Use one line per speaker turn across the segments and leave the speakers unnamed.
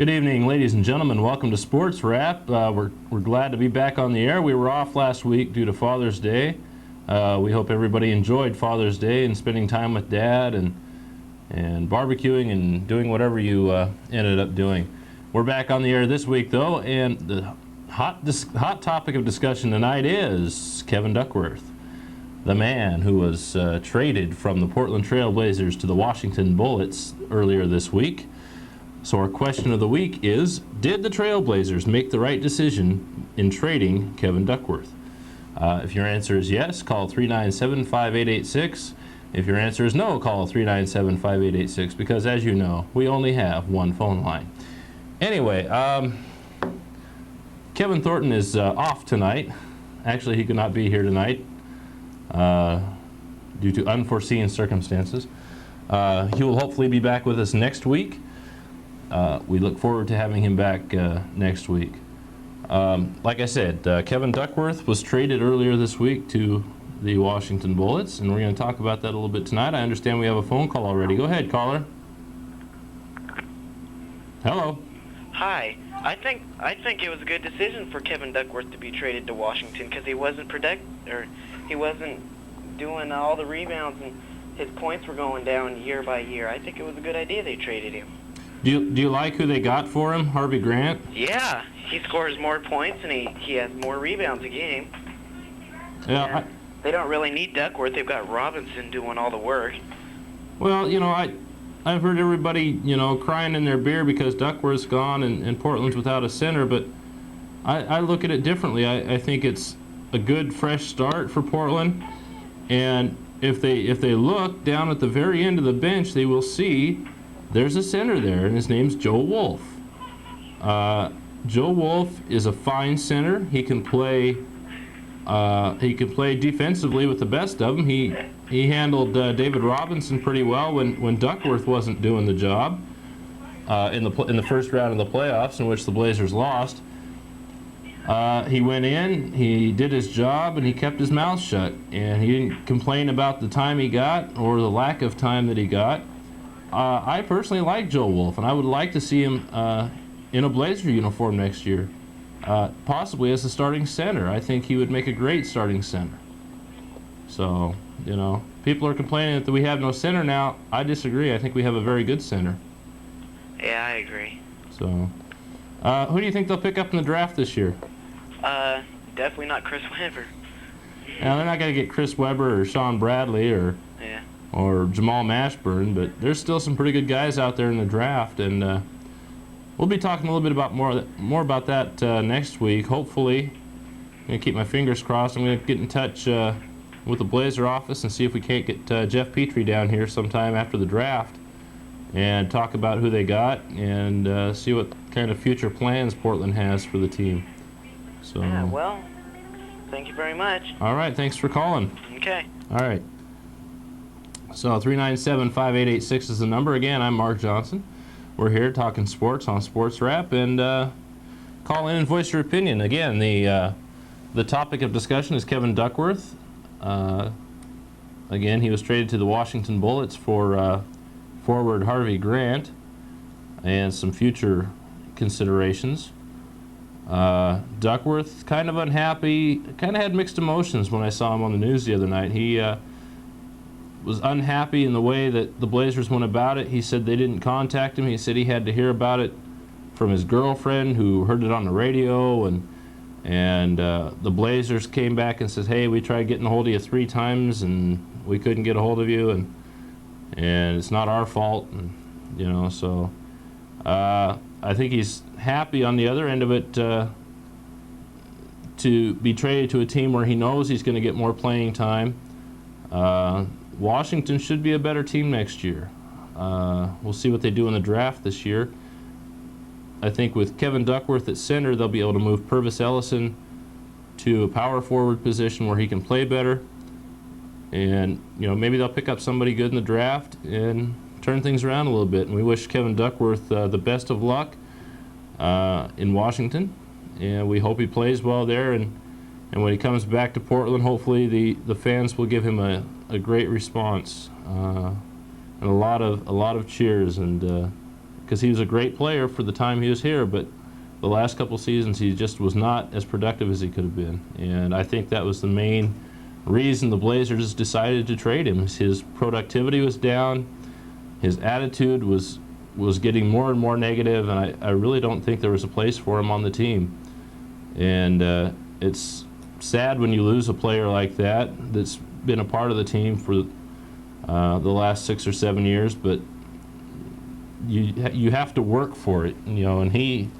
Good evening, ladies and gentlemen. Welcome to Sports Rapp. We're glad to be back on the air. We were off last week due to Father's Day. We hope everybody enjoyed Father's Day and spending time with Dad and barbecuing and doing whatever you ended up doing. We're back on the air this week, though, and the hot topic of discussion tonight is Kevin Duckworth, the man who was traded from the Portland Trail Blazers to the Washington Bullets earlier this week. So our question of the week is, did the Trailblazers make the right decision in trading Kevin Duckworth? If your answer is yes, call 397-5886. If your answer is no, call 397-5886, because as you know, we only have one phone line. Anyway, Kevin Thornton is off tonight. Actually, he could not be here tonight due to unforeseen circumstances. He will hopefully be back with us next week. We look forward to having him back next week. Like I said, Kevin Duckworth was traded earlier this week to the Washington Bullets, and we're going to talk about that a little bit tonight. I understand we have a phone call already. Go ahead, caller. Hello.
Hi. I think it was a good decision for Kevin Duckworth to be traded to Washington because he wasn't doing all the rebounds and his points were going down year by year. I think it was a good idea they traded him.
Do you like who they got for him, Harvey Grant?
Yeah, he scores more points and he has more rebounds a game.
Yeah.
They don't really need Duckworth. They've got Robinson doing all the work.
Well, I've heard everybody, crying in their beer because Duckworth's gone and Portland's without a center, but I look at it differently. I think it's a good fresh start for Portland, and if they look down at the very end of the bench, they will see there's a center there, and his name's Joe Wolf. Joe Wolf is a fine center. He can play defensively with the best of them. He handled David Robinson pretty well when Duckworth wasn't doing the job in the first round of the playoffs, in which the Blazers lost. He went in, he did his job, and he kept his mouth shut. And he didn't complain about the time he got or the lack of time that he got. I personally like Joe Wolf, and I would like to see him in a Blazer uniform next year, possibly as a starting center. I think he would make a great starting center. So, people are complaining that we have no center now. I disagree. I think we have a very good center.
Yeah, I agree.
So, who do you think they'll pick up in the draft this year?
Definitely not Chris Webber.
Now, they're not going to get Chris Webber or Sean Bradley or Jamal Mashburn, but there's still some pretty good guys out there in the draft, and we'll be talking a little bit about more about that next week. Hopefully, I'm going to keep my fingers crossed. I'm going to get in touch with the Blazer office and see if we can't get Jeff Petrie down here sometime after the draft and talk about who they got and see what kind of future plans Portland has for the team. So.
Yeah, well, thank you very much.
All right, thanks for calling.
Okay.
All right. So 397-5886 is the number. Again, I'm Mark Johnson. We're here talking sports on Sports Rapp, and call in and voice your opinion. Again, the topic of discussion is Kevin Duckworth. Again, he was traded to the Washington Bullets for forward Harvey Grant and some future considerations. Duckworth, kind of unhappy, kind of had mixed emotions when I saw him on the news the other night. He was unhappy in the way that the Blazers went about it. He said they didn't contact him. He said he had to hear about it from his girlfriend, who heard it on the radio, and the Blazers came back and says, hey, we tried getting a hold of you 3 times and we couldn't get a hold of you, and it's not our fault, and so I think he's happy on the other end of it to be traded to a team where he knows he's going to get more playing time. Washington should be a better team next year. We'll see what they do in the draft this year. I think with Kevin Duckworth at center, they'll be able to move Purvis Ellison to a power forward position where he can play better. And, maybe they'll pick up somebody good in the draft and turn things around a little bit. And we wish Kevin Duckworth the best of luck in Washington. And we hope he plays well there. And when he comes back to Portland, hopefully the fans will give him a great response and a lot of cheers, and because he was a great player for the time he was here, but the last couple seasons he just was not as productive as he could have been. And I think that was the main reason the Blazers decided to trade him. His productivity was down, his attitude was getting more and more negative, and I really don't think there was a place for him on the team. And it's sad when you lose a player like that that's been a part of the team for the last 6 or 7 years, but you have to work for it, and he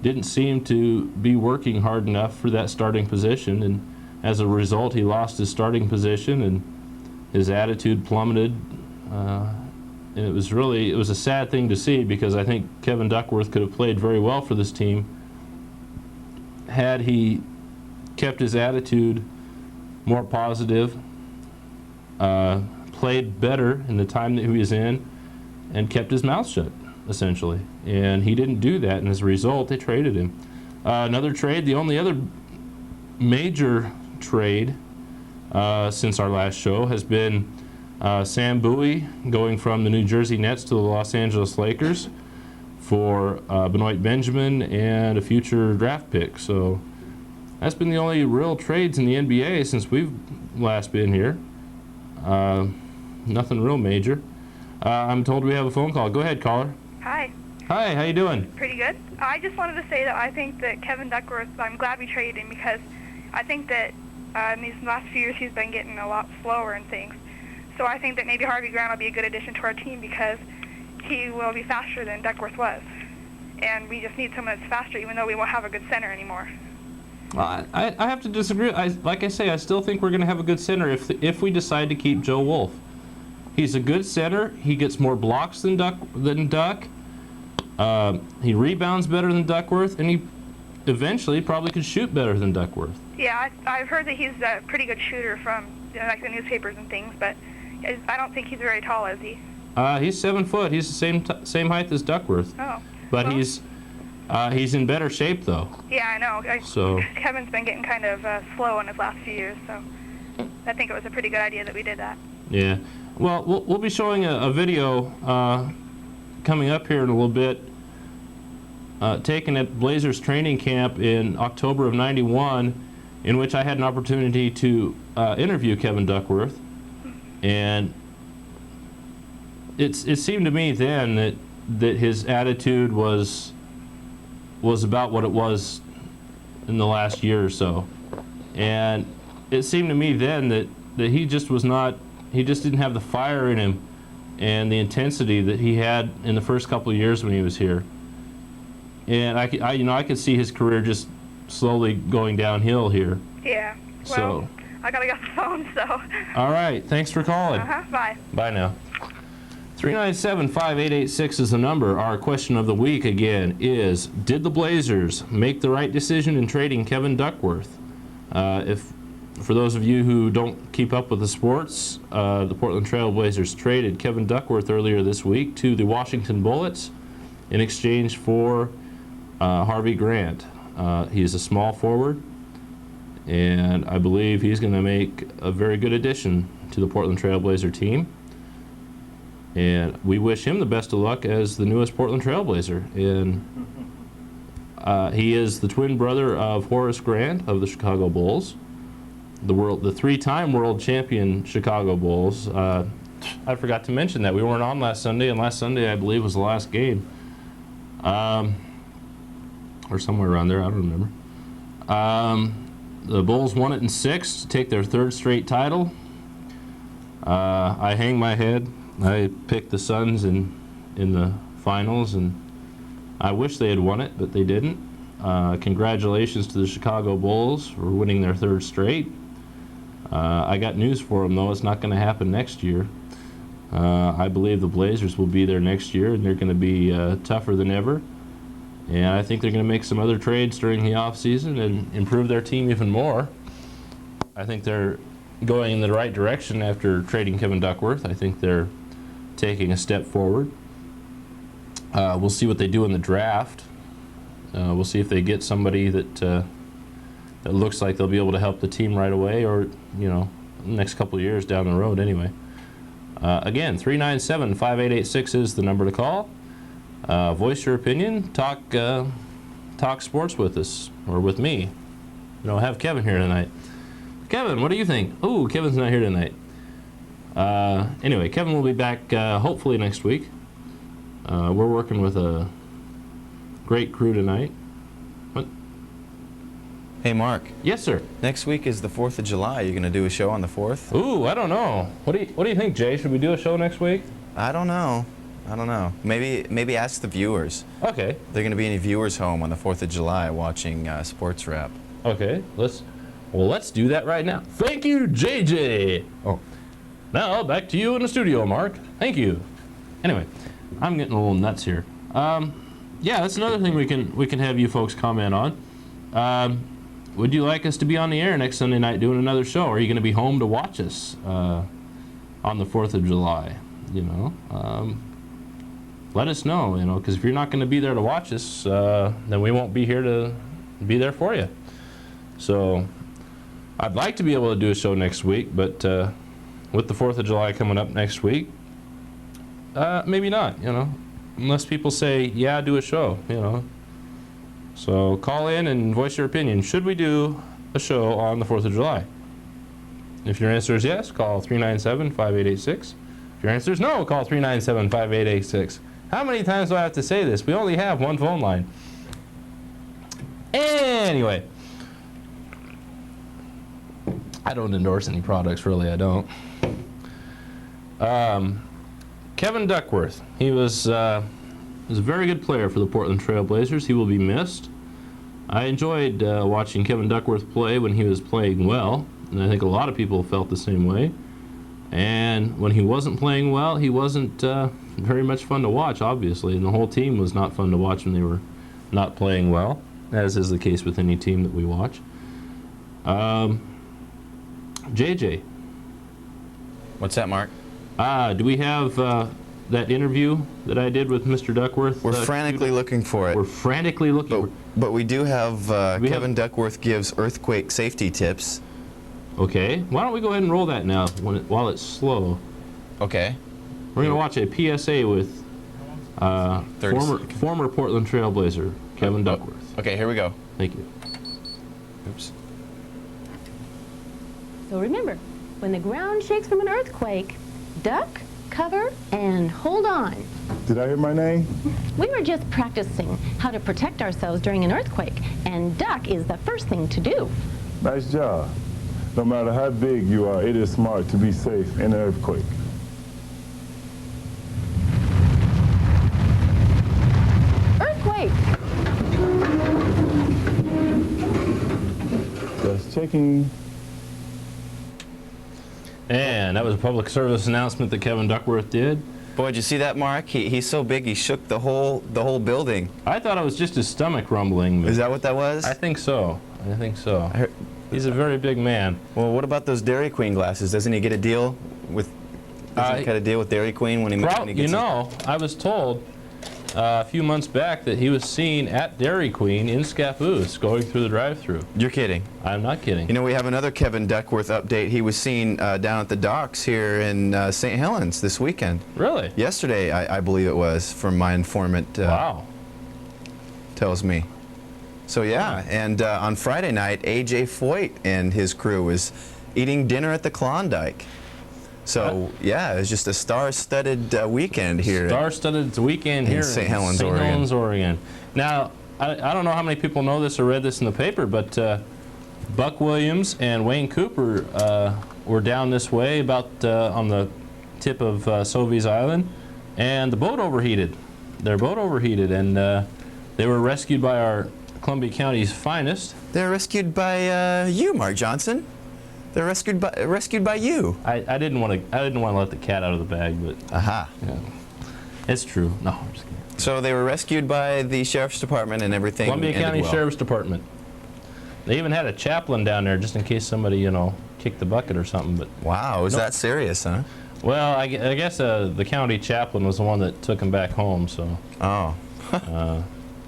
didn't seem to be working hard enough for that starting position, and as a result he lost his starting position and his attitude plummeted, and it was a sad thing to see, because I think Kevin Duckworth could have played very well for this team had he kept his attitude more positive, played better in the time that he was in, and kept his mouth shut, essentially. And he didn't do that, and as a result, they traded him. Another trade, the only other major trade since our last show has been Sam Bowie going from the New Jersey Nets to the Los Angeles Lakers for Benoit Benjamin and a future draft pick. So that's been the only real trades in the NBA since we've last been here. Nothing real major. I'm told we have a phone call. Go ahead, caller.
Hi.
Hi, how you doing?
Pretty good. I just wanted to say that I think that Kevin Duckworth, I'm glad we traded him, because I think that in these last few years he's been getting a lot slower and things. So I think that maybe Harvey Grant will be a good addition to our team, because he will be faster than Duckworth was. And we just need someone that's faster, even though we won't have a good center anymore.
Well, I have to disagree. Like I say, I still think we're going to have a good center if we decide to keep Joe Wolf. He's a good center. He gets more blocks than Duck. He rebounds better than Duckworth, and he eventually probably could shoot better than Duckworth.
Yeah, I've heard that he's a pretty good shooter from like the newspapers and things, but I don't think he's very tall, is he?
He's 7 foot. He's the same height as Duckworth.
Oh.
But
well,
he's in better shape, though.
Yeah, I know.
So
Kevin's been getting kind of slow in his last few years, so I think it was a pretty good idea that we did that.
Yeah. Well, we'll be showing a video coming up here in a little bit, taken at Blazers training camp in October of *91, in which I had an opportunity to interview Kevin Duckworth, and it seemed to me then that his attitude was about what it was in the last year or so, and it seemed to me then that he just was not. He just didn't have the fire in him and the intensity that he had in the first couple of years when he was here. And I could see his career just slowly going downhill here.
Yeah. Well,
So
I gotta get off the phone, so.
all right, thanks for calling.
Bye.
Bye now. 397-5886 is the number. Our question of the week again is: did the Blazers make the right decision in trading Kevin Duckworth? For those of you who don't keep up with the sports, the Portland Trail Blazers traded Kevin Duckworth earlier this week to the Washington Bullets in exchange for Harvey Grant. He's a small forward, and I believe he's going to make a very good addition to the Portland Trail Blazer team. And we wish him the best of luck as the newest Portland Trail Blazer. And he is the twin brother of Horace Grant of the Chicago Bulls, the three-time world champion Chicago Bulls. I forgot to mention that we weren't on last Sunday, and last Sunday I believe was the last game, or somewhere around there. I don't remember. The Bulls won it in 6 to take their 3rd straight title. I hang my head. I picked the Suns in the finals, and I wish they had won it, but they didn't. Congratulations to the Chicago Bulls for winning their 3rd straight. I got news for them, though. It's not going to happen next year. I believe the Blazers will be there next year, and they're going to be tougher than ever. And I think they're going to make some other trades during the offseason and improve their team even more. I think they're going in the right direction after trading Kevin Duckworth. I think they're taking a step forward. We'll see what they do in the draft. We'll see if they get somebody that looks like they'll be able to help the team right away, or next couple of years down the road anyway. Again, 397-5886 is the number to call. voice your opinion, talk sports with us, or with me. Have Kevin here tonight. Kevin, what do you think? Oh, Kevin's not here tonight. Anyway, Kevin will be back hopefully next week. We're working with a great crew tonight. What?
Hey, Mark.
Yes, sir.
Next week is the 4th of July. You going to do a show on the 4th?
Ooh, I don't know. What do you think, Jay? Should we do a show next week?
I don't know. Maybe ask the viewers.
Okay.
Are there going to be any viewers home on the 4th of July watching Sports Wrap?
Okay. Let's do that right now. Thank you, JJ. Oh. Now back to you in the studio, Mark. Thank you. Anyway, I'm getting a little nuts here. Yeah, that's another thing we can have you folks comment on. Would you like us to be on the air next Sunday night doing another show? Are you going to be home to watch us on the 4th of July? Let us know, because if you're not going to be there to watch us, then we won't be here to be there for you. So I'd like to be able to do a show next week, but with the 4th of July coming up next week, maybe not, unless people say, yeah, do a show, So call in and voice your opinion. Should we do a show on the 4th of July? If your answer is yes, call 397-5886. If your answer is no, call 397-5886. How many times do I have to say this? We only have one phone line. Anyway, I don't endorse any products, really, I don't. Kevin Duckworth, he was a very good player for the Portland Trail Blazers. He will be missed. I enjoyed watching Kevin Duckworth play when he was playing well, and I think a lot of people felt the same way. And when he wasn't playing well, he wasn't very much fun to watch, obviously, and the whole team was not fun to watch when they were not playing well, as is the case with any team that we watch. JJ.
What's that, Mark?
Do we have that interview that I did with Mr. Duckworth?
We're frantically looking for it.
We're frantically looking.
But we do have Kevin Duckworth gives earthquake safety tips.
Okay. Why don't we go ahead and roll that now while it's slow?
Okay.
We're going to watch a PSA with former Portland Trail Blazer, Kevin Duckworth.
Okay, here we go.
Thank you.
Oops.
So remember, when the ground shakes from an earthquake, duck, cover, and hold on.
Did I hear my name?
We were just practicing how to protect ourselves during an earthquake, and duck is the first thing to do.
Nice job. No matter how big you are, it is smart to be safe in an earthquake.
Earthquake!
Just checking.
And that was a public service announcement that Kevin Duckworth did.
Boy, did you see that, Mark? He's so big he shook the whole building.
I thought it was just his stomach rumbling.
Is that what that was?
I think so. He's a very big man.
Well, what about those Dairy Queen glasses? Doesn't he get a deal with? Doesn't he get a deal with Dairy Queen when he gets?
I was told a few months back that he was seen at Dairy Queen in Scappoose going through the drive-thru.
You're kidding.
I'm not kidding.
We have another Kevin Duckworth update. He was seen down at the docks here in St. Helens this weekend.
Really?
Yesterday, I believe it was, from my informant.
Wow.
Tells me. So yeah, and on Friday night, A.J. Foyt and his crew was eating dinner at the Klondike. So yeah, it was just a star-studded weekend here.
Star-studded weekend here in
St. Helens,
St.
Oregon.
Helens, Oregon. Now, I don't know how many people know this or read this in the paper, but Buck Williams and Wayne Cooper were down this way about on the tip of Sovies Island, and the boat overheated. Their boat overheated, and they were rescued by our Columbia County's finest.
They're rescued by you, Mark Johnson. They're rescued by you.
I didn't want to let the cat out of the bag, but
Aha.
yeah, it's true. No, I'm just kidding.
So they were rescued by the Sheriff's Department and everything.
Columbia County
well.
Sheriff's Department. They even had a chaplain down there just in case somebody, kicked the bucket or something. But
wow, was that serious, huh?
well, I guess the county chaplain was the one that took him back home. So.
Oh.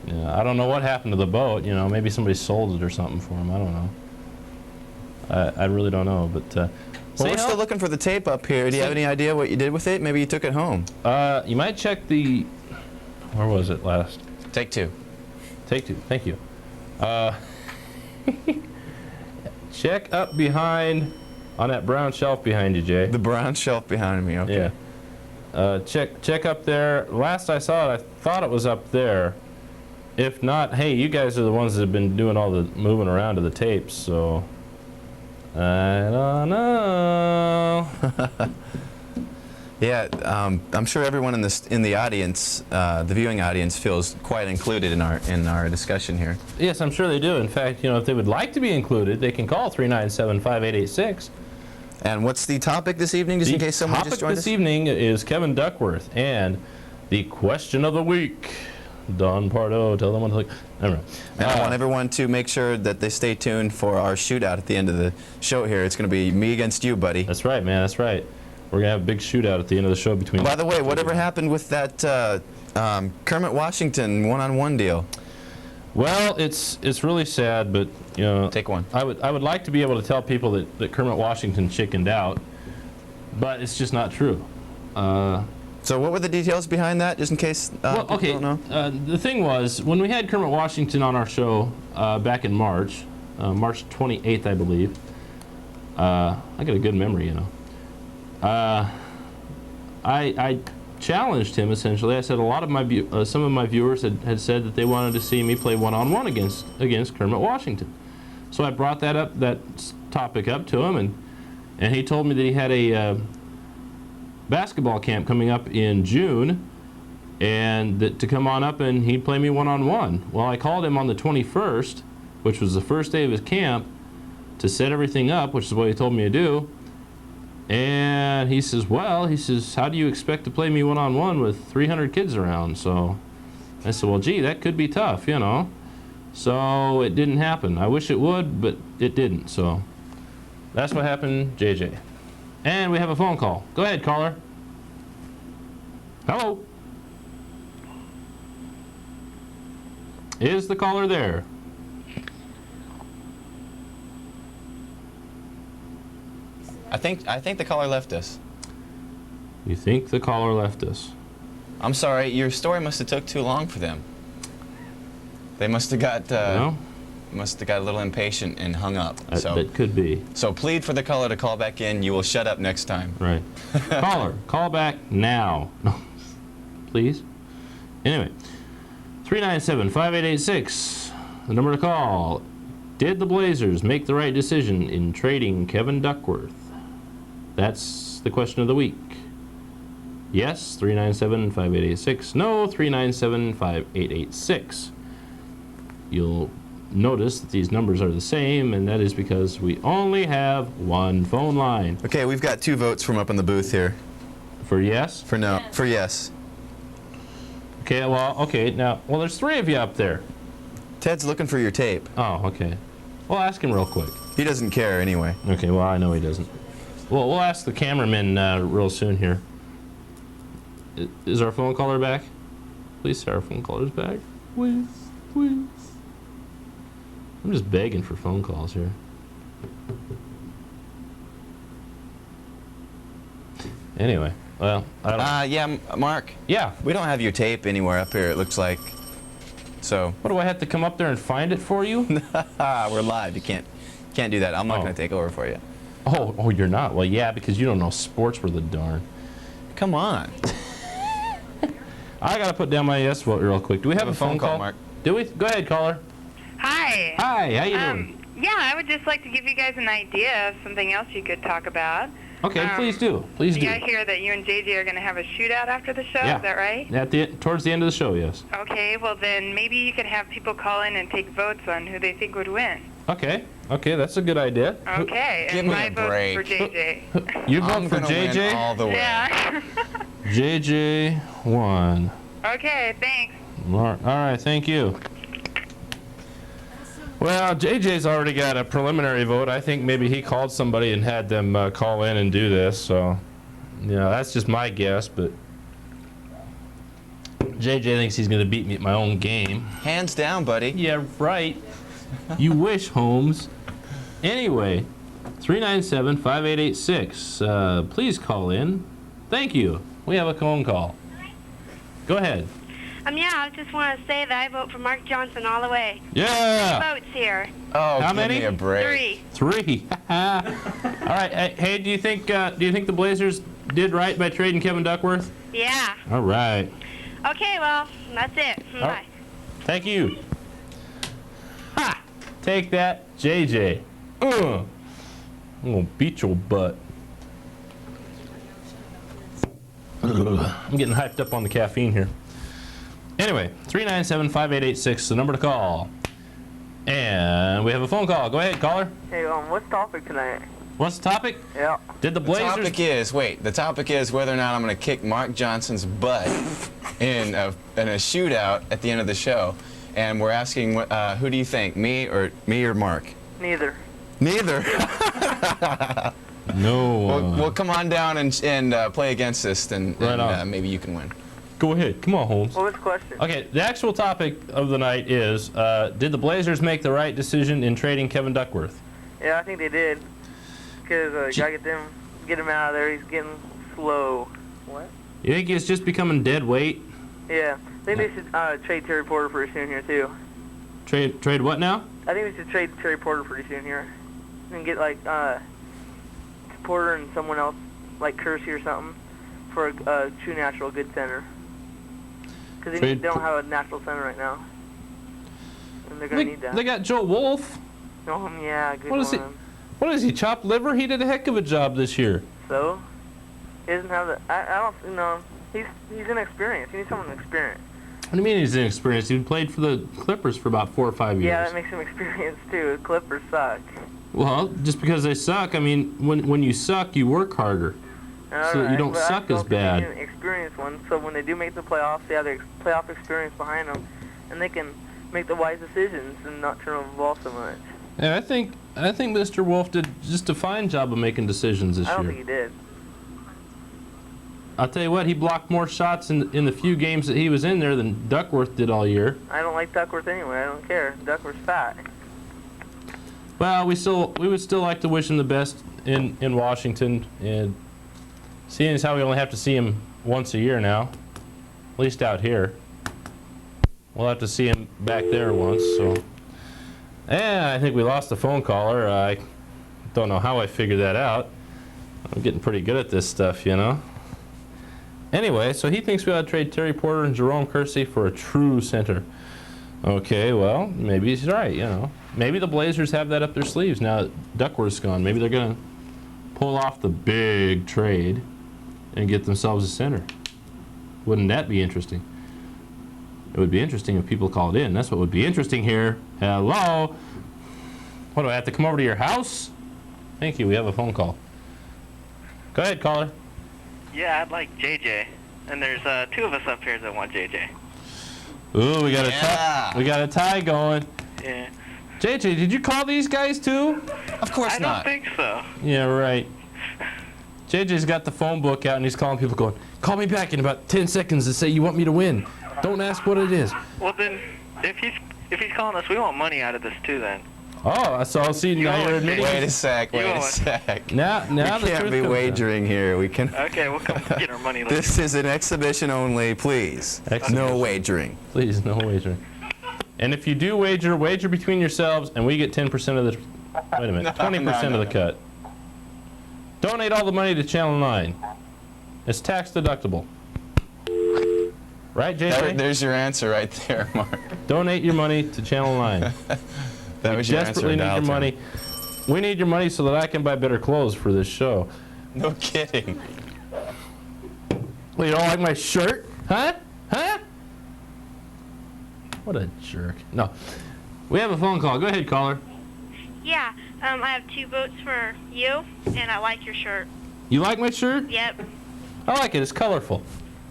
Yeah, I don't know what happened to the boat. Maybe somebody sold it or something for him. I don't know. I really don't know, but.
Well, we're still looking for the tape up here. Do you have any idea what you did with it? Maybe you took it home.
You might check the. Where was it last?
Take two.
Take two. Thank you. Check up behind on that brown shelf behind you, Jay.
The brown shelf behind me. Okay.
Yeah. Check up there. Last I saw it, I thought it was up there. If not, hey, you guys are the ones that have been doing all the moving around to the tapes, so I don't know.
Yeah, I'm sure everyone in the audience, the viewing audience, feels quite included in our discussion here.
Yes, I'm sure they do. In fact, if they would like to be included, they can call 397-5886.
And what's the topic this evening, just in case someone just joined us?
The topic this evening is Kevin Duckworth and the question of the week. Don Pardo, tell them what to look. Never mind.
And I want everyone to make sure that they stay tuned for our shootout at the end of the show here. It's going to be me against you, buddy.
That's right, man. That's right. We're going to have a big shootout at the end of the show between...
By the way, whatever happened with that Kermit Washington one-on-one deal?
Well, it's really sad, but,
Take one.
I would like to be able to tell people that Kermit Washington chickened out, but it's just not true.
So what were the details behind that, just in case people don't know?
The thing was, when we had Kermit Washington on our show back in March 28th, I believe, I got a good memory, I challenged him, essentially. I said a lot of some of my viewers had said that they wanted to see me play one-on-one against Kermit Washington. So I brought that topic up to him, and he told me that he had a basketball camp coming up in June, and that to come on up and he'd play me one-on-one. Well, I called him on the 21st, which was the first day of his camp, to set everything up, which is what he told me to do. And he says, how do you expect to play me one-on-one with 300 kids around? So I said, well, gee, that could be tough, So it didn't happen. I wish it would, but it didn't. So that's what happened, JJ. And we have a phone call. Go ahead, caller. Hello. Is the caller there?
I think the caller left us.
You think the caller left us?
I'm sorry, your story must have took too long for them. They must have got a little impatient and hung up.
That could be.
So plead for the caller to call back in. You will shut up next time.
Right. Caller, call back now. Please. Anyway, 397-5886, the number to call. Did the Blazers make the right decision in trading Kevin Duckworth? That's the question of the week. Yes, 397-5886. No, 397-5886. You'll notice that these numbers are the same, and that is because we only have one phone line.
Okay, we've got 2 votes from up in the booth here.
For yes?
For no. For yes.
Okay, now, there's 3 of you up there.
Ted's looking for your tape.
Oh, okay. Well, ask him real quick.
He doesn't care anyway.
Okay, well, I know he doesn't. Well, we'll ask the cameraman real soon here. Is our phone caller back? Please say our phone caller's back. Please. I'm just begging for phone calls here. Anyway, well, I don't...
Yeah, Mark.
Yeah.
We don't have your tape anywhere up here, it looks like. So...
What, do I have to come up there and find it for you?
We're live. You can't do that. I'm not going to take over for you.
Oh, you're not? Well, yeah, because you don't know sports worth a darn.
Come on.
I got to put down my yes vote real quick. Do we have a phone call?
Mark?
Do we? Go ahead, caller.
Hi.
Hi, how you doing?
Yeah, I would just like to give you guys an idea of something else you could talk about.
Okay, please do. Please do.
I hear that you and JJ are going to have a shootout after the show.
Yeah.
Is that right?
Towards the end of the show, yes.
Okay, well then maybe you could have people call in and take votes on who they think would win.
Okay, that's a good idea.
Okay,
Give
and
me
my
a
vote
break.
for JJ.
You vote
I'm
for
gonna win
JJ?
all the way.
Yeah.
JJ won.
Okay, thanks.
All right, thank you. Well, JJ's already got a preliminary vote. I think maybe he called somebody and had them call in and do this. So, that's just my guess. But JJ thinks he's going to beat me at my own game.
Hands down, buddy.
Yeah, right. You wish, Holmes. Anyway, 397-5886. Please call in. Thank you. We have a phone call. Go ahead.
Yeah, I just want to say that I vote for Mark Johnson all the way.
Yeah.
Votes here.
Oh,
How
give
many?
me a break.
3.
3. All right. Hey, do you think the Blazers did right by trading Kevin Duckworth?
Yeah.
All right.
Okay, well, that's it. Bye.
Thank you. Ha! Take that, JJ. I'm gonna beat your butt. I'm getting hyped up on the caffeine here. Anyway, 397-5886, the number to call. And we have a phone call. Go ahead, caller.
Hey, what's the topic tonight?
What's the topic?
Yeah.
Did the Blazers...
The topic is whether or not I'm going to kick Mark Johnson's butt in a shootout at the end of the show. And we're asking, who do you think, me or Mark?
Neither.
Neither.
No.
Well, come on down and play against us, and maybe you can win.
Go ahead. Come on, Holmes.
What was the question?
Okay, the actual topic of the night is, did the Blazers make the right decision in trading Kevin Duckworth?
Yeah, I think they did. Because gotta get him out of there. He's getting slow. What?
You think he's just becoming dead weight?
Yeah. I think they should trade Terry Porter pretty soon here, too.
Trade what now?
I think we should trade Terry Porter pretty soon here. And get, like, Porter and someone else, like Kersey or something, for a true natural good center. Because they don't have a natural center right now. And they're going to need that.
They got Joe Wolf.
Oh, yeah, good
What is he? What is he, chopped liver? He did a heck of a job this year.
So? He doesn't have the... I don't... He's inexperienced. He needs someone experienced.
What do you mean he's inexperienced? He played for the Clippers for about 4 or 5 years.
Yeah, that makes him experienced, too. The Clippers suck.
Well, just because they suck, I mean, when you suck, you work harder. So you don't suck as bad.
An experienced one, so when they do make the playoffs, they have their playoff experience behind them, and they can make the wise decisions and not turn over the ball so much.
Yeah, I think Mr. Wolf did just a fine job of making decisions this year.
I don't think he did.
I'll tell you what, he blocked more shots in the few games that he was in there than Duckworth did all year.
I don't like Duckworth anyway. I don't care. Duckworth's fat.
Well, we would still like to wish him the best in Washington, and seeing as how we only have to see him once a year now, at least out here, we'll have to see him back there once. So, and I think we lost the phone caller. I don't know how I figured that out. I'm getting pretty good at this stuff, you know. Anyway, so he thinks we ought to trade Terry Porter and Jerome Kersey for a true center. Okay, well, maybe he's right, you know. Maybe the Blazers have that up their sleeves now that Duckworth's gone. Maybe they're going to pull off the big trade and get themselves a center. Wouldn't that be interesting? It would be interesting if people called in. That's what would be interesting here. Hello? What, do I have to come over to your house? Thank you, we have a phone call. Go ahead, caller.
Yeah, I'd like JJ. And there's 2 of us up here that want JJ.
Ooh, we got a tie going.
Yeah.
JJ, did you call these guys too?
Of course
I
not.
don't think so.
Yeah, right. JJ's got the phone book out and he's calling people going, call me back in about 10 seconds to say you want me to win. Don't ask what it is.
Well then, if he's calling us, we want money out of this too then.
Oh, so I'll see now you're admitting.
Wait a sec.
Now
we
the
can't
truth
be
comes
wagering here. We can.
Okay, we'll come get our money later.
This is an exhibition only, please. No wagering.
Please, no wagering. And if you do wager between yourselves, and we get 10% of the. Wait a minute, 20% of the cut. Donate all the money to Channel 9. It's tax deductible. Right, JJ?
There's your answer right there, Mark.
Donate your money to Channel 9.
That was your answer.
Desperately need your money. We need your money so that I can buy better clothes for this show.
No kidding.
Well, you don't like my shirt? Huh? Huh? What a jerk. No. We have a phone call. Go ahead, caller.
Yeah, I have 2 votes for you, and I like your shirt.
You like my shirt?
Yep.
I like it. It's colorful.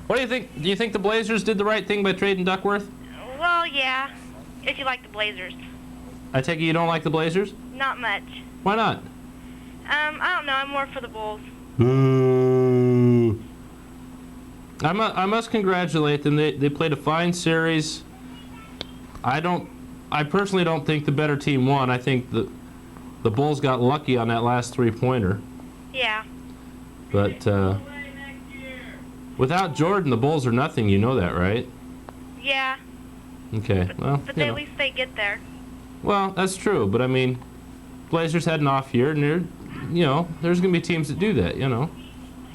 What do you think? Do you think the Blazers did the right thing by trading Duckworth?
Well, yeah, if you like the Blazers.
I take it you don't like the Blazers?
Not much.
Why not?
I don't know. I'm more for the Bulls.
Boo. I must congratulate them. They played a fine series. I personally don't think the better team won. I think the Bulls got lucky on that last 3-pointer.
Yeah.
But without Jordan, the Bulls are nothing. You know that, right?
Yeah,
Okay, well,
but
you
at
know.
least they get there.
Well, that's true, but I mean, Blazers had an off year, and there's going to be teams that do that,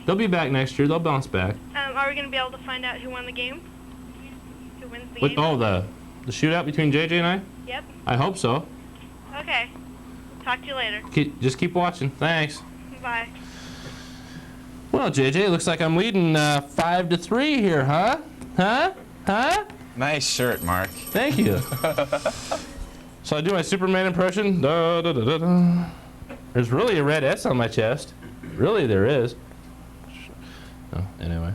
They'll be back next year. They'll bounce back.
Are we going to be able to find out who won the game? Who wins the game?
Oh, the shootout between JJ and I?
Yep.
I hope so.
Okay. Talk to you later.
Just keep watching. Thanks.
Bye.
Well, JJ, it looks like I'm leading 5-3 here, huh? Huh?
Nice shirt, Mark.
Thank you. So I do my Superman impression. Da, da, da, da, da. There's really a red S on my chest. Really, there is. Oh, anyway.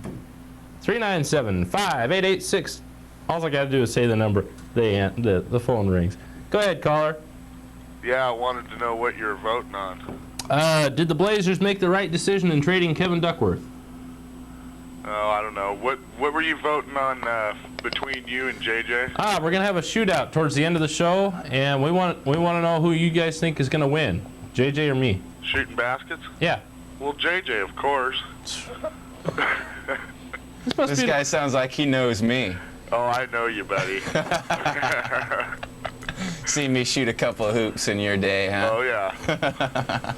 397-5886. All I got to do is say the number. The phone rings. Go ahead, caller.
Yeah, I wanted to know what you're voting on.
Did the Blazers make the right decision in trading Kevin Duckworth?
Oh, I don't know. What were you voting on between you and JJ?
We're gonna have a shootout towards the end of the show, and we want to know who you guys think is gonna win, JJ or me.
Shooting baskets?
Yeah.
Well, JJ, of course.
This guy sounds like he knows me.
Oh, I know you, buddy.
See me shoot a couple of hoops in your day, huh?
Oh, yeah.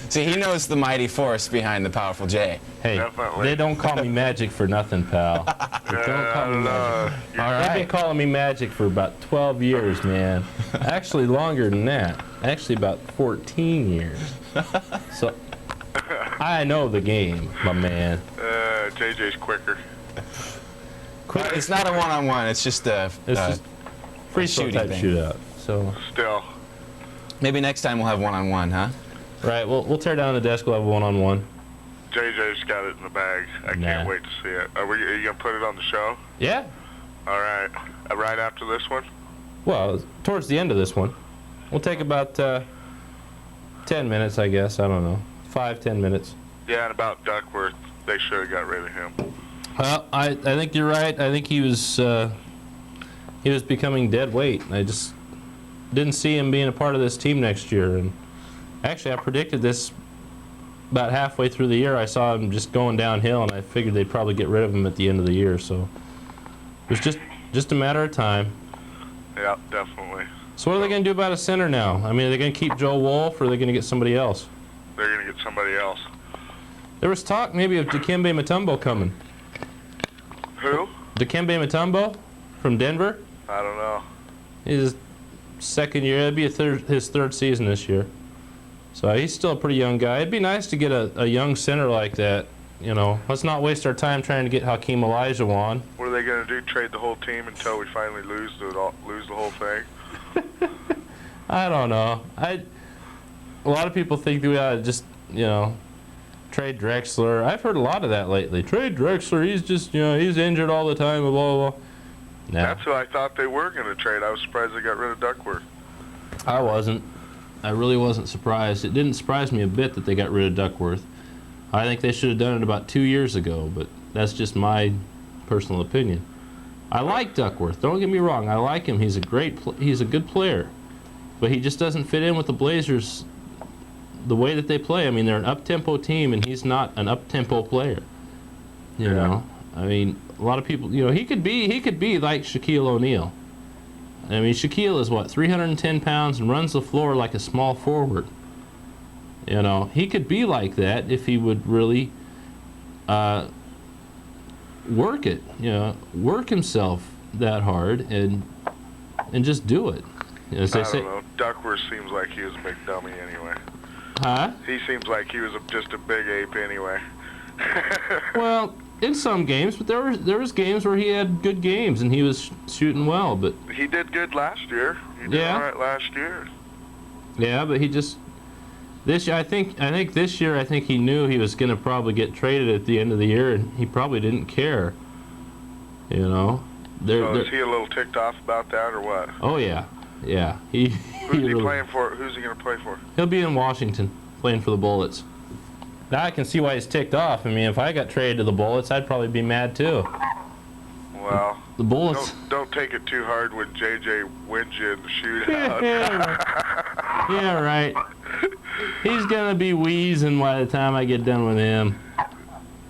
See, he knows the mighty force behind the powerful J.
Hey,
Definitely.
they don't call me Magic for nothing, pal. They don't call me Magic.
All
They've been
right.
calling me Magic for about 12 years, man. Actually, longer than that. Actually, about 14 years. So, I know the game, my man.
JJ's quicker.
It's not a one-on-one. It's just a
It's just free throw
shooting
type
thing.
shootout. So,
Still.
Maybe next time we'll have one-on-one, huh?
right, we'll tear down the desk. We'll have a one-on-one.
JJ's got it in the bag. I
Nah.
can't wait to see it. Are you going to put it on the show?
Yeah.
All right. Right after this one?
Well, towards the end of this one. We'll take about 10 minutes, I guess. I don't know. 5-10 minutes.
Yeah, and about Duckworth, they should have got rid of him.
Well, I think you're right. I think he was becoming dead weight. I just didn't see him being a part of this team next year. And actually, I predicted this about halfway through the year. I saw him just going downhill, and I figured they'd probably get rid of him at the end of the year. So it was just a matter of time.
Yeah, definitely.
So what are they going to do about a center now? I mean, are they going to keep Joe Wolf, or are they going to get somebody else?
They're going to get somebody else.
There was talk maybe of Dikembe Mutombo coming.
Who?
Dikembe Mutombo from Denver.
I don't know.
His second year. It'd be his third season this year. So he's still a pretty young guy. It'd be nice to get a young center like that. Let's not waste our time trying to get Hakeem Olajuwon.
What are they going to do? Trade the whole team until we finally lose the whole thing?
I don't know. A lot of people think that we ought to just, trade Drexler. I've heard a lot of that lately. Trade Drexler. He's just, he's injured all the time. Blah, blah, blah. No.
That's who I thought they were going to trade. I was surprised they got rid of Duckworth.
I wasn't. I really wasn't surprised. It didn't surprise me a bit that they got rid of Duckworth. I think they should have done it about 2 years ago, but that's just my personal opinion. I like Duckworth. Don't get me wrong. I like him. He's a good player, but he just doesn't fit in with the Blazers the way that they play. I mean, they're an up-tempo team, and he's not an up-tempo player. You know, I mean, a lot of people. He could be like Shaquille O'Neal. I mean, Shaquille is 310 pounds and runs the floor like a small forward. He could be like that if he would really work it. Work himself that hard and just do it. As they
I
say.
don't know. Duckworth seems like he was a big dummy anyway.
Huh?
He seems like he was just a big ape anyway.
Well, in some games, but there was games where he had good games and he was shooting well, but
He did good last year. He did
Yeah.
all right last year.
yeah, but he just this year I think this year I think he knew he was going to probably get traded at the end of the year, and he probably didn't care.
So is he a little ticked off about that or what?
Oh yeah. He
Who's he
really-
playing for? Who's he going to play for?
He'll be in Washington playing for the Bullets. Now I can see why he's ticked off. I mean, if I got traded to the Bullets, I'd probably be mad too.
Well,
The Bullets.
don't take it too hard when JJ wins you in the shootout.
Yeah, right. He's gonna be wheezing by the time I get done with him.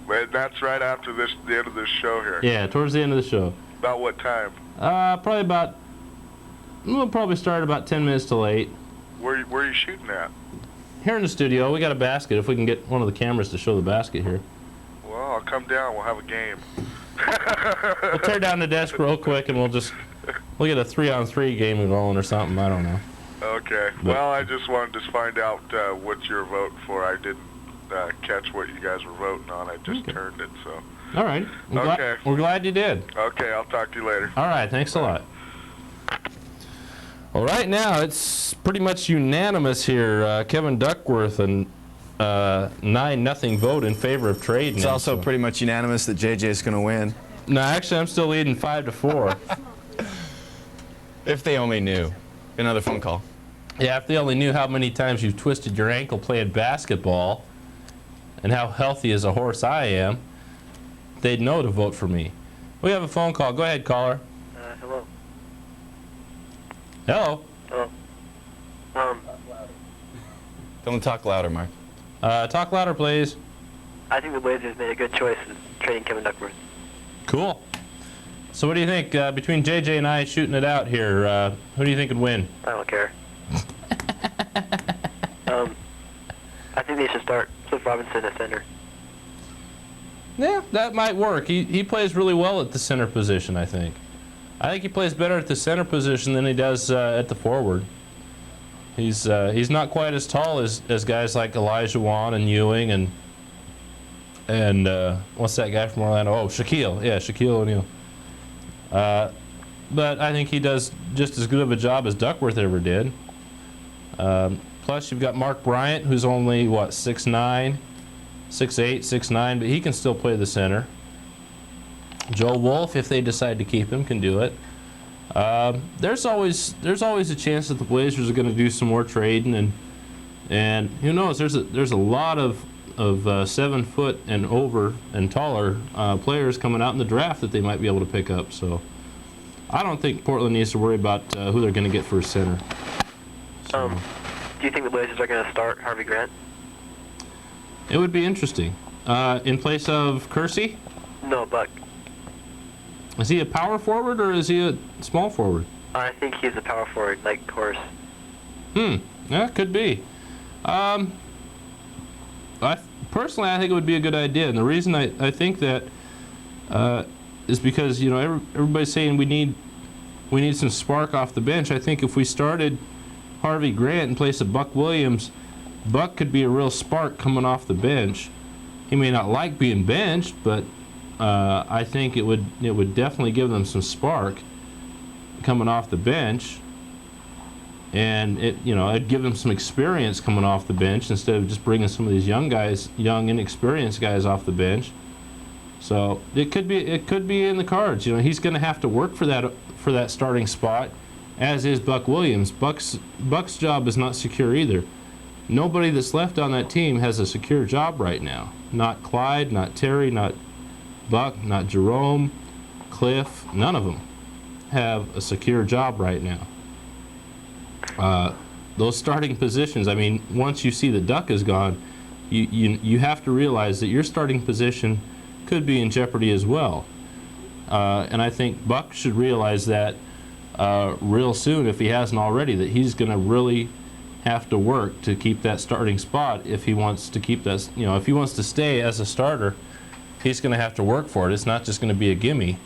But that's right after the end of this show here.
Yeah, towards the end of the show.
About what time?
Probably about. We'll probably start about 10 minutes till 8.
Where are you shooting at?
Here in the studio, we got a basket. If we can get one of the cameras to show the basket here.
Well, I'll come down. We'll have a game.
We'll tear down the desk real quick, and we'll get a 3-on-3 game going or something. I don't know.
Okay. Well, I just wanted to find out what you're voting for. I didn't catch what you guys were voting on. I just turned it, so.
All right.
Okay.
We're glad you did.
Okay, I'll talk to you later.
All right. Thanks a lot. Well, right now it's pretty much unanimous here. Kevin Duckworth and 9-0 vote in favor of trading.
It's also pretty much unanimous that JJ's going to win.
No, actually, I'm still leading 5-4.
If they only knew. Another phone call.
Yeah, if they only knew how many times you've twisted your ankle playing basketball and how healthy as a horse I am, they'd know to vote for me. We have a phone call. Go ahead, caller.
Hello.
Hello.
Hello.
Don't talk louder, Mark.
Talk louder, please.
I think the Blazers made a good choice in trading Kevin Duckworth.
Cool. So what do you think, between JJ and I shooting it out here, who do you think would win?
I don't care. I think they should start Cliff Robinson at center.
Yeah, that might work. He plays really well at the center position, I think. I think he plays better at the center position than he does at the forward. He's not quite as tall as guys like Elijah Wan and Ewing and what's that guy from Orlando? Oh, Shaquille. Yeah, Shaquille O'Neal. But I think he does just as good of a job as Duckworth ever did. Plus, you've got Mark Bryant, who's only, what, 6'9", 6'8", 6'9", but he can still play the center. Joe Wolf, if they decide to keep him, can do it. There's always a chance that the Blazers are going to do some more trading, and who knows? There's a lot of 7 foot and over and taller players coming out in the draft that they might be able to pick up. So I don't think Portland needs to worry about who they're going to get for a center. So,
do you think the Blazers are going to start Harvey Grant?
it would be interesting. In place of Kersey?
No, Buck.
Is he a power forward or is he a small forward?
I think he's a power forward, like Horace.
Yeah, could be. Personally, I think it would be a good idea, and the reason I think that is because everybody's saying we need some spark off the bench. I think if we started Harvey Grant in place of Buck Williams, Buck could be a real spark coming off the bench. He may not like being benched, but I think it would definitely give them some spark coming off the bench, and it'd give them some experience coming off the bench instead of just bringing some of these young inexperienced guys off the bench. So it could be in the cards. He's going to have to work for that starting spot, as is Buck Williams. Buck's job is not secure either. Nobody that's left on that team has a secure job right now. Not Clyde, not Terry, not Buck, not Jerome, Cliff. None of them have a secure job right now. Those starting positions, I mean, once you see the Duck is gone, you have to realize that your starting position could be in jeopardy as well. And I think Buck should realize that real soon, if he hasn't already, that he's going to really have to work to keep that starting spot if he wants to keep that, if he wants to stay as a starter, he's going to have to work for it. It's not just going to be a gimme.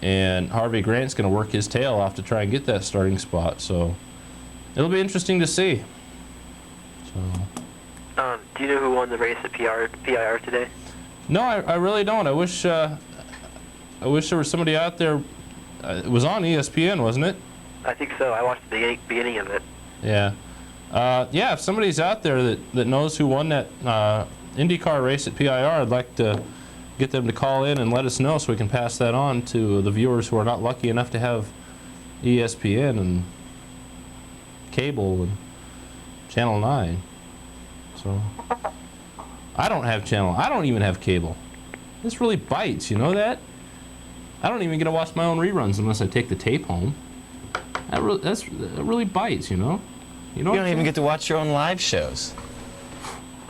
And Harvey Grant's going to work his tail off to try and get that starting spot. So it'll be interesting to see. So.
Do you know who won the race at PIR today?
No, I really don't. I wish there was somebody out there. It was on ESPN, wasn't it?
I think so. I watched the beginning of it.
Yeah. Yeah, if somebody's out there that knows who won that IndyCar race at PIR, I'd like to get them to call in and let us know so we can pass that on to the viewers who are not lucky enough to have ESPN and cable and Channel 9. So I don't even have cable. This really bites, you know that? I don't even get to watch my own reruns unless I take the tape home. That really bites, You don't
even get to watch your own live shows.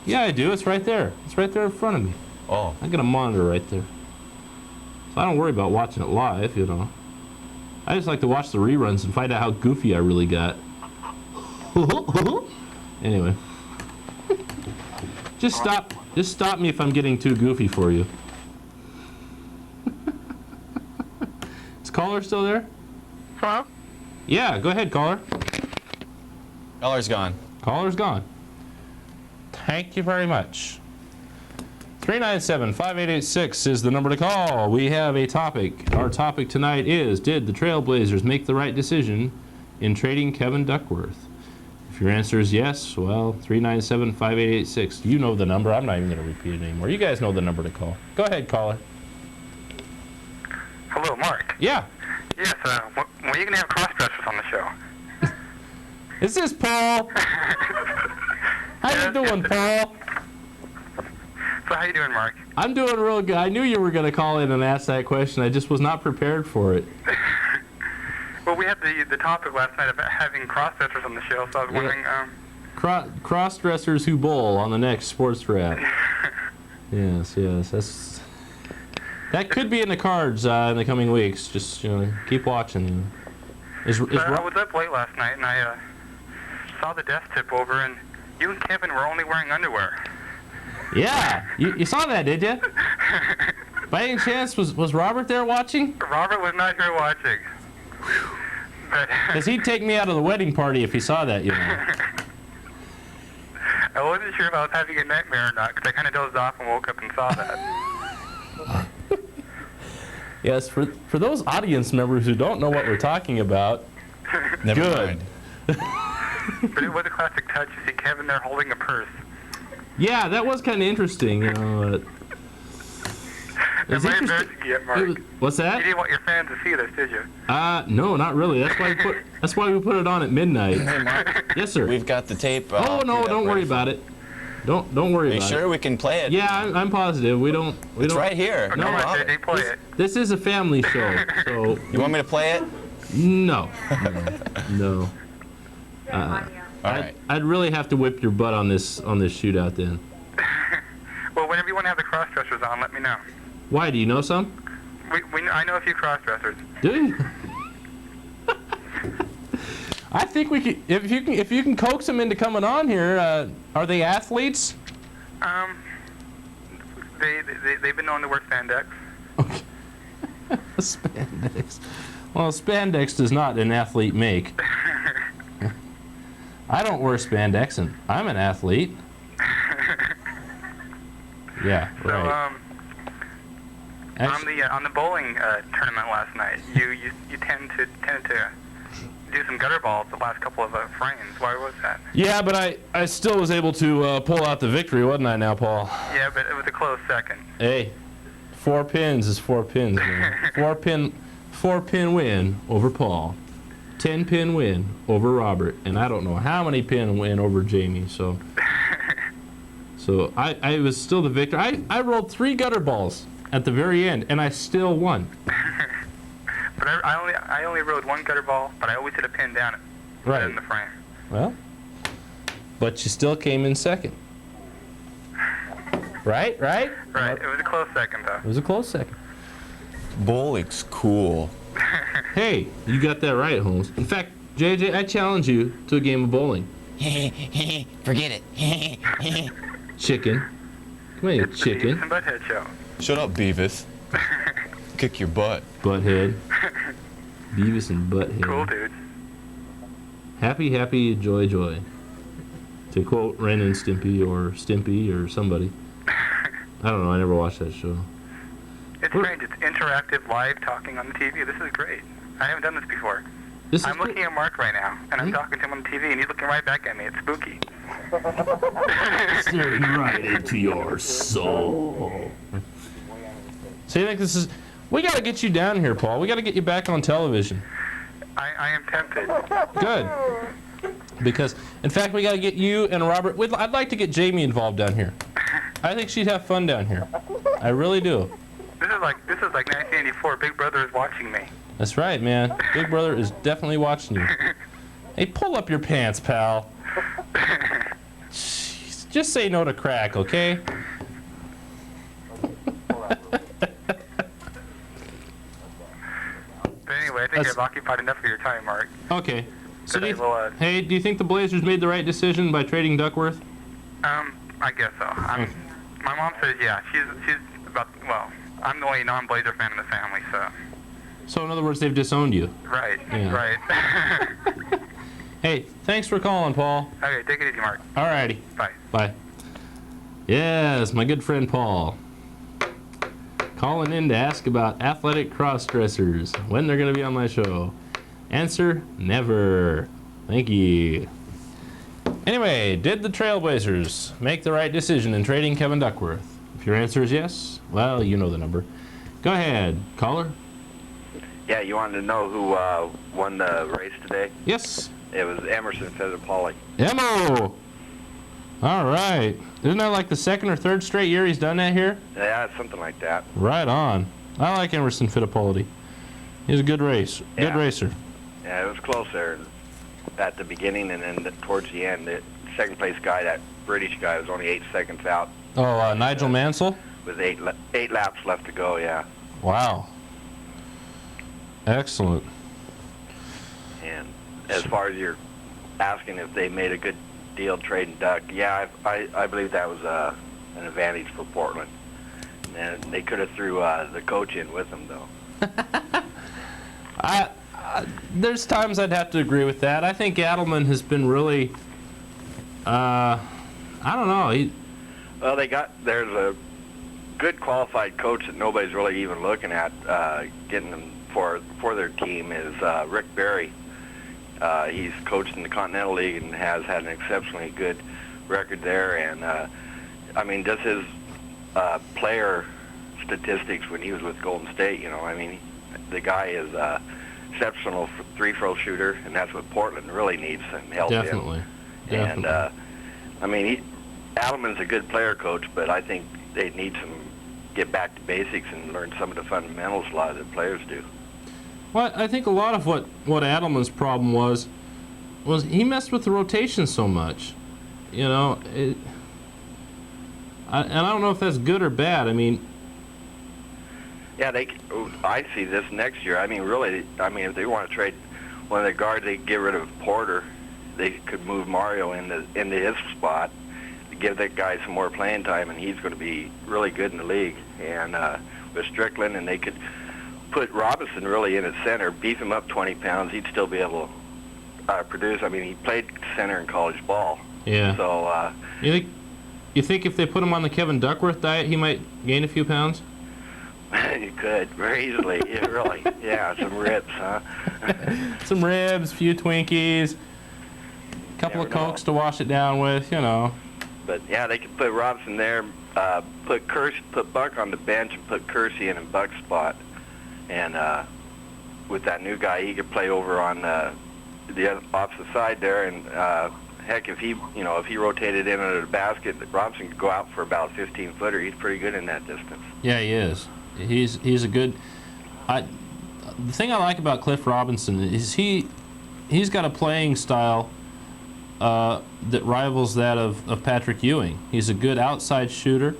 Yeah, I do. It's right there. It's right there in front of me.
Oh.
I got a monitor right there. So I don't worry about watching it live, you know. I just like to watch the reruns and find out how goofy I really got. Anyway. Just stop me if I'm getting too goofy for you. Is caller still there?
Hello?
Yeah, go ahead, caller.
Caller's gone.
Caller's gone. Thank you very much. 397-5886 is the number to call. We have a topic. Our topic tonight is, did the Trailblazers make the right decision in trading Kevin Duckworth? If your answer is yes, well, 397-5886. You know the number. I'm not even going to repeat it anymore. You guys know the number to call. Go ahead, caller.
Hello, Mark.
Yeah.
Yes, when are you going to have cross-dressers on the show?
Is this Paul? How you doing, Paul?
So how you doing, Mark?
I'm doing real good. I knew you were going to call in and ask that question. I just was not prepared for it.
Well, we had the topic last night about having cross-dressers on the show, so I was wondering...
Cross-dressers who bowl on the next Sports Wrap. Yes. That could be in the cards in the coming weeks. Just keep watching.
I was up late last night, and I saw the desk tip over, and you and Kevin were only wearing underwear.
Yeah, you saw that, did you? By any chance, was Robert there watching?
Robert was not here watching.
Because he'd take me out of the wedding party if he saw that, you know.
I wasn't sure if I was having a nightmare or not, because I kind of dozed off and woke up and saw that.
Yes, for those audience members who don't know what we're talking about,
Never
good.
But it was a classic touch to see Kevin there holding a purse.
Yeah, that was kind of interesting, you know.
Am I embarrassing you yet, Mark?
What's that?
You didn't want your fans to see this, did you?
No, not really. That's why we put it on at midnight.
Hey, Mark.
Yes, sir.
We've got the tape.
Oh no, don't worry about it. Don't worry about it.
Are you sure we can play it?
Yeah, I'm positive. We don't.
It's right here.
No,
they play it.
This is a family show, so.
You want me to play it?
No. No.
All right.
I'd really have to whip your butt on this shootout then.
Well, whenever you want to have the cross-dressers on, let me know.
Why? Do you know some?
I know a few cross-dressers.
Do you? I think we could. If you can coax them into coming on here. Are they athletes?
They've been known to wear spandex.
Okay. Spandex. Well, spandex does not an athlete make. I don't wear spandex, and I'm an athlete. Yeah, right.
So, on the bowling tournament last night, you tend to do some gutter balls the last couple of frames. Why was that?
Yeah, but I still was able to pull out the victory, wasn't I now, Paul?
Yeah, but it was a close second.
Hey, 4 pins is 4 pins, man. 4 pin win over Paul. 10 pin win over Robert, and I don't know how many pin win over Jamie. So I was still the victor. I rolled 3 gutter balls at the very end, and I still won.
But I only rode 1 gutter ball, but I always hit a pin down it
Right.
in the frame.
Well, but you still came in second. Right?
Right. It was a close second, though.
It was a close second.
Bowling's cool.
Hey, you got that right, Holmes. In fact, JJ, I challenge you to a game of bowling.
Forget it.
Chicken. Come here,
It's
chicken.
the Beavis and Butthead show.
Shut up, Beavis. Kick your butt.
Butthead. Beavis and Butthead.
Cool, dude.
Happy, happy, joy, joy. To quote Ren and Stimpy or somebody. I don't know, I never watched that show.
It's strange. It's interactive, live talking on the TV. This is great. I haven't done this before. I'm looking at Mark right now, and I'm talking to him on the TV, and he's looking right back at me. It's spooky.
Staring right into your soul. So you think this is... We got to get you down here, Paul. We got to get you back on television.
I am tempted.
Good. Because, in fact, we got to get you and Robert... I'd like to get Jamie involved down here. I think she'd have fun down here. I really do.
This is like 1984. Big Brother is watching me.
That's right, man. Big Brother is definitely watching you. Hey, pull up your pants, pal. Jeez, just say no to crack, okay?
think I've occupied enough of your time, Mark.
Okay. So do you,
will,
hey, do you think the Blazers made the right decision by trading Duckworth?
I guess so. My mom says, yeah, she's about, well, I'm the only non-Blazer fan in the family, so.
So in other words, they've disowned you.
Right,
Yeah.
right.
Hey, thanks for calling, Paul.
Okay, take it easy, Mark.
Alrighty.
Bye.
Bye. Yes, my good friend Paul. Calling in to ask about athletic cross-dressers, when they're going to be on my show. Answer, never. Thank you. Anyway, did the Trailblazers make the right decision in trading Kevin Duckworth? If your answer is yes, well, you know the number. Go ahead, caller.
Yeah, you wanted to know who won the race today?
Yes.
It was Emerson Fittipaldi.
Emo! All right. Isn't that like the second or third straight year he's done that here?
Yeah, something like that.
Right on. I like Emerson Fittipaldi. He's a good good racer.
Yeah, it was close there at the beginning, and then towards the end, the second place guy, that British guy, was only 8 seconds out.
Oh, Nigel Mansell?
With eight laps left to go, yeah.
Wow. Excellent.
And as far as you're asking if they made a good deal trading Duck, yeah, I believe that was an advantage for Portland. And they could have threw the coach in with them, though.
There's times I'd have to agree with that. I think Adelman has been really, I don't know.
Well, there's a good qualified coach that nobody's really even looking at getting them for their team is Rick Barry. He's coached in the Continental League and has had an exceptionally good record there. And, I mean, just his player statistics when he was with Golden State, you know, I mean, the guy is exceptional free-throw shooter, and that's what Portland really needs some help
Definitely.
in. And, I mean, Adelman's a good player coach, but I think they need to get back to basics and learn some of the fundamentals a lot of the players do.
Well, I think a lot of what Adelman's problem was he messed with the rotation so much. You know, and I don't know if that's good or bad. I mean,
yeah, I see this next year. I mean, really, I mean, if they want to trade one of their guards, they get rid of Porter. They could move Mario into his spot, to give that guy some more playing time, and he's going to be really good in the league. And with Strickland, and they could put Robinson really in at center, beef him up 20 pounds, he'd still be able to produce. I mean, he played center in college ball.
Yeah.
So
you think if they put him on the Kevin Duckworth diet, he might gain a few pounds?
You could, very easily. Yeah, really. Yeah, some ribs, huh?
Some ribs, few Twinkies, a couple of Cokes to wash it down with, you know.
But, yeah, they could put Robinson there, put Buck on the bench and put Kersey in Buck's spot. And with that new guy, he could play over on the opposite side there. And, heck, if he rotated in under the basket, Robinson could go out for about a 15-footer. He's pretty good in that distance.
Yeah, he is. He's a good. The thing I like about Cliff Robinson is he's got a playing style that rivals that of Patrick Ewing. He's a good outside shooter.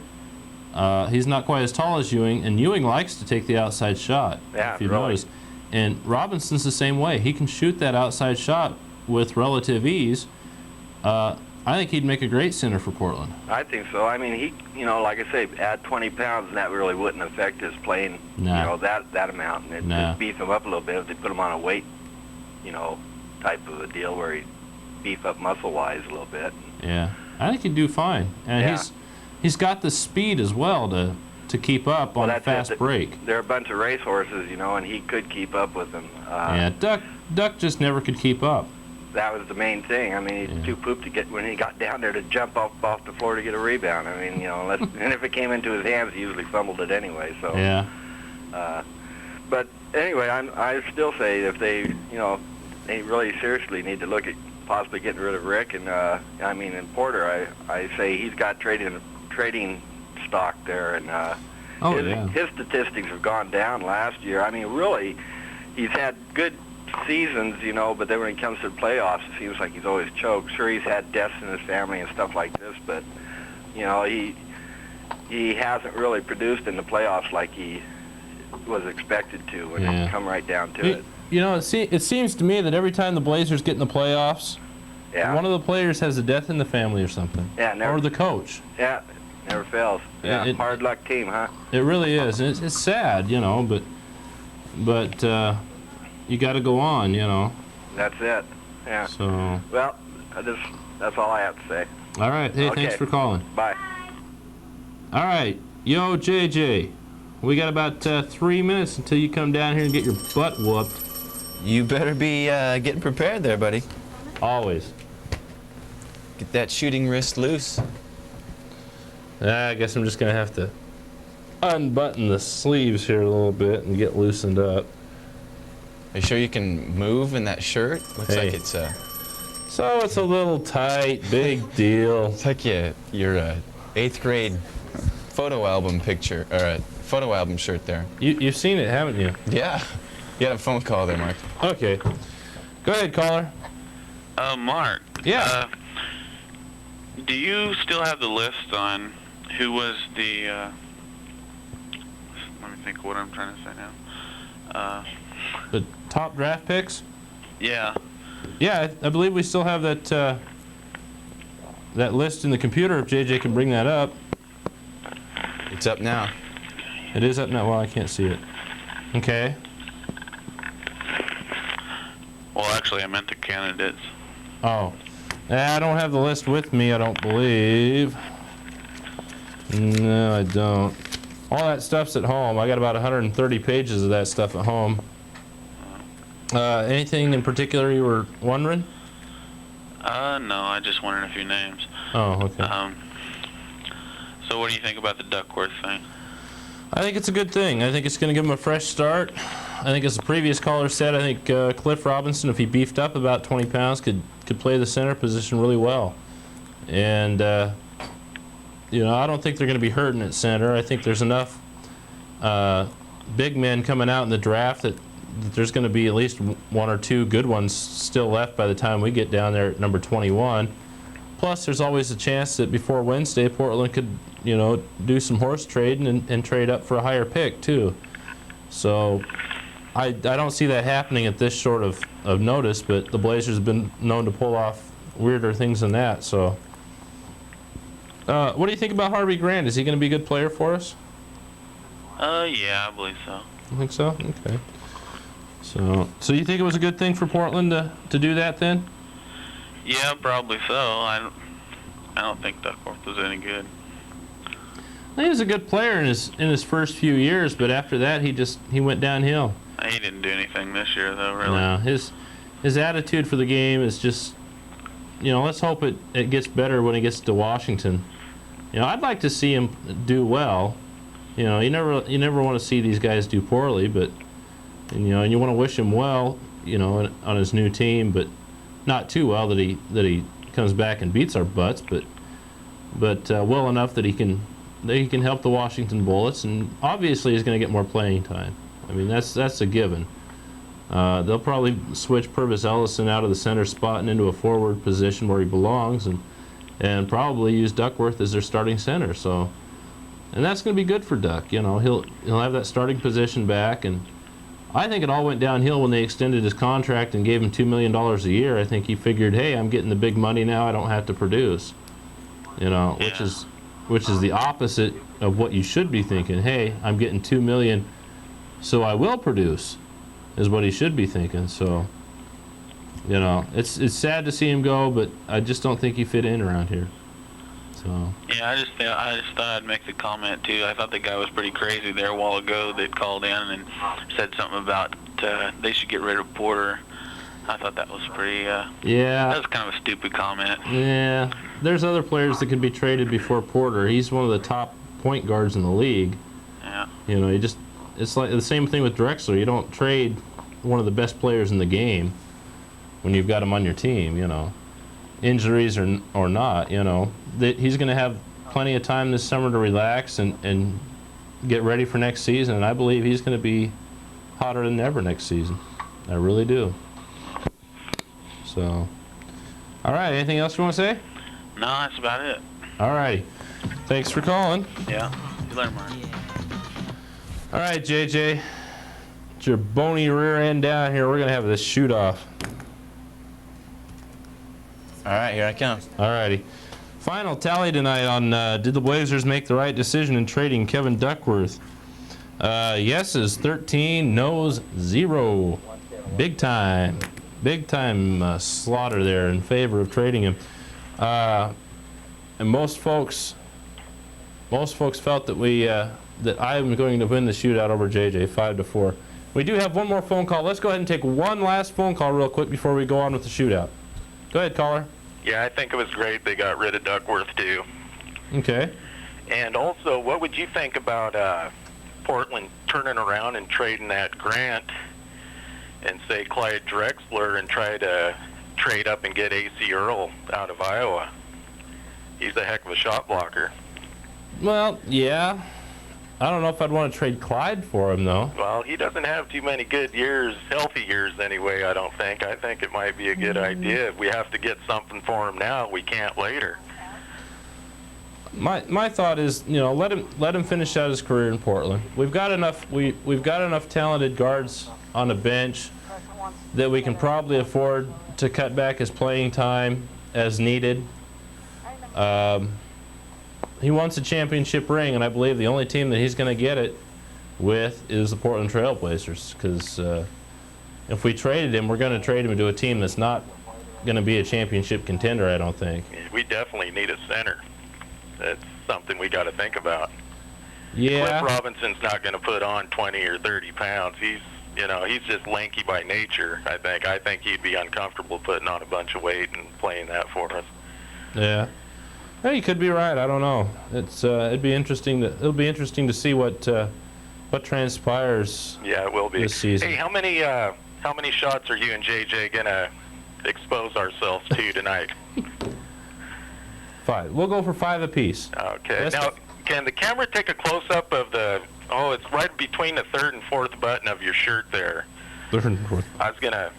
He's not quite as tall as Ewing, and Ewing likes to take the outside shot.
Yeah,
if you
really.
notice. And Robinson's the same way. He can shoot that outside shot with relative ease. I think he'd make a great center for Portland.
I think so. I mean, he, like I say, add 20 pounds, and that really wouldn't affect his playing, that amount. And it'd just beef him up a little bit if they put him on a weight, type of a deal where he beef up muscle-wise a little bit.
Yeah, I think he'd do fine. And he's got the speed as well to keep up on a fast break.
They're a bunch of racehorses, and he could keep up with them.
Yeah, Duck just never could keep up.
That was the main thing. I mean, he's too pooped to get when he got down there to jump off the floor to get a rebound. I mean, and if it came into his hands, he usually fumbled it anyway. So
yeah.
But anyway, I still say if they really seriously need to look at possibly getting rid of Rick and and Porter, I say he's got trading stock there, and his statistics have gone down last year. I mean, really, he's had good seasons, but then when it comes to the playoffs, it seems like he's always choked. Sure, he's had deaths in his family and stuff like this, but he hasn't really produced in the playoffs like he was expected to when
Yeah.
it come right down to it.
You know, it seems to me that every time the Blazers get in the playoffs,
Yeah.
one of the players has a death in the family or something.
Yeah, never,
or the coach.
Yeah, never fails. Yeah, hard luck team, huh?
It really is. It's sad, you know, but you got to go on, you know.
That's it. Yeah.
So.
Well, that's all I have to say.
All right. Hey,
Okay.
thanks for calling.
Bye.
All right. Yo, JJ. We got about 3 minutes until you come down here and get your butt whooped.
You better be getting prepared there, buddy.
Always.
Get that shooting wrist loose.
I guess I'm just going to have to unbutton the sleeves here a little bit and get loosened up.
Are you sure you can move in that shirt? Looks
Hey.
like it's
So it's a little tight, big deal.
It's like your 8th grade photo album picture, or a photo album shirt there.
You've seen it, haven't you?
Yeah. You had a phone call there, Mark.
Okay. Go ahead, caller.
Mark.
Yeah.
Do you still have the list on who was the, let me think what I'm trying to say now.
The top draft picks?
Yeah.
Yeah, I believe we still have that that list in the computer, if JJ can bring that up.
It's up now.
It is up now. Well, I can't see it. Okay.
Well, actually, I meant the candidates.
Oh. I don't have the list with me, I don't believe. No, I don't. All that stuff's at home. I got about 130 pages of that stuff at home. Anything in particular you were wondering?
No, I just wanted a few names.
Oh, okay.
So what do you think about the Duckworth thing?
I think it's a good thing. I think it's going to give him a fresh start. I think, as the previous caller said, I think Cliff Robinson, if he beefed up about 20 pounds, could play the center position really well. And, you know, I don't think they're going to be hurting at center. I think there's enough big men coming out in the draft that there's going to be at least one or two good ones still left by the time we get down there at number 21. Plus, there's always a chance that before Wednesday, Portland could, you know, do some horse trading and trade up for a higher pick, too. So I don't see that happening at this short of notice, but the Blazers have been known to pull off weirder things than that. So what do you think about Harvey Grant? Is he going to be a good player for us?
Yeah, I believe so.
You think so? Okay. So you think it was a good thing for Portland to do that then?
Yeah, probably so. I don't think Duckworth was any good.
He was a good player in his first few years, but after that he went downhill.
He didn't do anything this year, though, really.
No, his attitude for the game is just, you know, let's hope it gets better when he gets to Washington. You know, I'd like to see him do well. You know, you never want to see these guys do poorly, but and you want to wish him well, you know, on his new team, but not too well that he comes back and beats our butts, but well enough that he can help the Washington Bullets, and obviously he's going to get more playing time. I mean, that's a given. They'll probably switch Purvis Ellison out of the center spot and into a forward position where he belongs, and probably use Duckworth as their starting center. So, and that's going to be good for Duck. You know, he'll have that starting position back, and I think it all went downhill when they extended his contract and gave him $2 million a year. I think he figured, hey, I'm getting the big money now. I don't have to produce. You know,
Yeah.
which is the opposite of what you should be thinking. Hey, I'm getting $2 million, so I will produce, is what he should be thinking. So, you know, it's sad to see him go, but I just don't think he fit in around here. So.
Yeah, I just thought I'd make the comment too. I thought the guy was pretty crazy there a while ago that called in and said something about they should get rid of Porter. I thought that was pretty.
Yeah.
That was kind of a stupid comment.
Yeah, there's other players that could be traded before Porter. He's one of the top point guards in the league.
Yeah.
You know, it's like the same thing with Drexler. You don't trade one of the best players in the game when you've got him on your team, you know. Injuries or not, you know. He's going to have plenty of time this summer to relax and get ready for next season, and I believe he's going to be hotter than ever next season. I really do. So, all right, anything else you want to say?
No, that's about it.
All right. Thanks for calling.
Yeah. See you later, Mark.
All right, JJ. Get your bony rear end down here. We're going to have this shoot off.
All right, here I come.
All righty. Final tally tonight on did the Blazers make the right decision in trading Kevin Duckworth? Yeses 13, noes 0. Big time slaughter there in favor of trading him. And most folks felt that that I'm going to win the shootout over JJ 5-4. We do have one more phone call. Let's go ahead and take one last phone call real quick before we go on with the shootout. Go ahead, caller.
Yeah, I think it was great they got rid of Duckworth, too.
Okay.
And also, what would you think about Portland turning around and trading that Grant and, say, Clyde Drexler and try to trade up and get A.C. Earl out of Iowa? He's a heck of a shot blocker.
Well, yeah. I don't know if I'd want to trade Clyde for him, though.
Well, he doesn't have too many good years, healthy years anyway, I don't think. I think it might be a good idea. If we have to get something for him now, we can't later.
My thought is, let him finish out his career in Portland. We've got enough talented guards on the bench that we can probably afford to cut back his playing time as needed. He wants a championship ring, and I believe the only team that he's going to get it with is the Portland Trail Blazers, because if we traded him, we're going to trade him to a team that's not going to be a championship contender, I don't think.
We definitely need a center. That's something we got to think about.
Yeah.
Cliff Robinson's not going to put on 20 or 30 pounds. He's just lanky by nature, I think. I think he'd be uncomfortable putting on a bunch of weight and playing that for us.
Yeah. Hey, you could be right. I don't know. It'll be interesting to see what transpires.
Yeah, it will be
this season.
Hey, how many shots are you and JJ gonna expose ourselves to tonight?
5. We'll go for 5 apiece.
Okay. Now, can the camera take a close-up of the? Oh, it's right between the 3rd and 4th button of your shirt there.
3rd and 4th.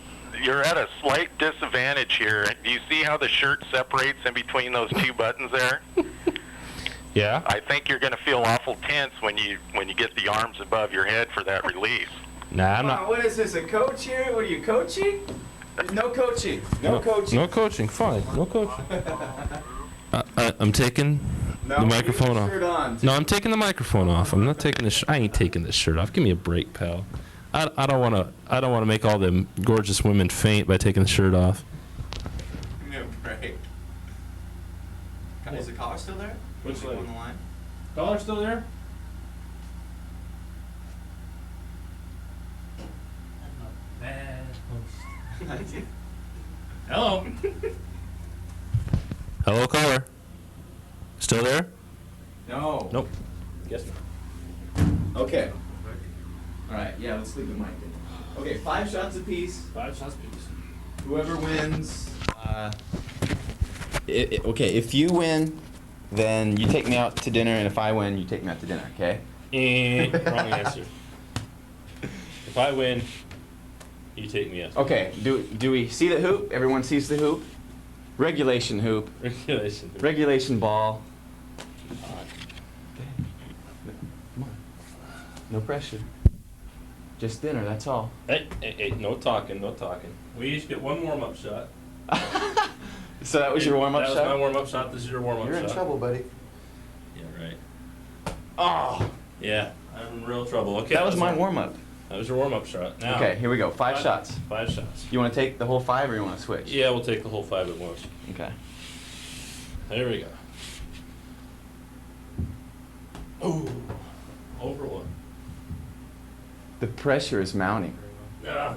You're at a slight disadvantage here. Do you see how the shirt separates in between those 2 buttons there?
Yeah.
I think you're going to feel awful tense when you get the arms above your head for that release.
Nah, I'm not.
What is this, a coach here? What are you coaching? No coaching. No coaching.
No coaching. Fine. No coaching. I'm taking the microphone off. No, I'm taking the microphone off. I'm not taking the. I ain't taking this shirt off. Give me a break, pal. I don't want to make all them gorgeous women faint by taking the shirt off.
No break. Is the collar still there?
Which lady?
On the line?
Collar still there? Hello. Hello, caller. Still there?
No.
Nope. Guess not.
Okay. All right. Yeah, let's leave the mic in. Okay, 5 shots apiece.
5 shots apiece.
Whoever wins. Okay, if you win, then you take me out to dinner, and if I win, you take me out to dinner. Okay?
Wrong answer. If I win, you take me out.
Okay. Do we see the hoop? Everyone sees the hoop. Regulation hoop.
Regulation hoop.
Regulation ball. Come on. No pressure. Just dinner, that's all.
Hey, no talking. We each get 1 warm-up shot.
So that was your warm-up shot?
That was my warm-up shot. This is your warm-up shot.
You're in trouble, buddy.
Yeah, right.
Oh!
Yeah, I'm in real trouble. Okay.
That was my warm-up.
That was your warm-up shot. Now.
Okay, here we go. 5 shots.
5 shots.
You want to take the whole 5 or you want to switch?
Yeah, we'll take the whole 5 at once.
Okay.
There we go. Ooh. Over 1.
The pressure is mounting.
Ah.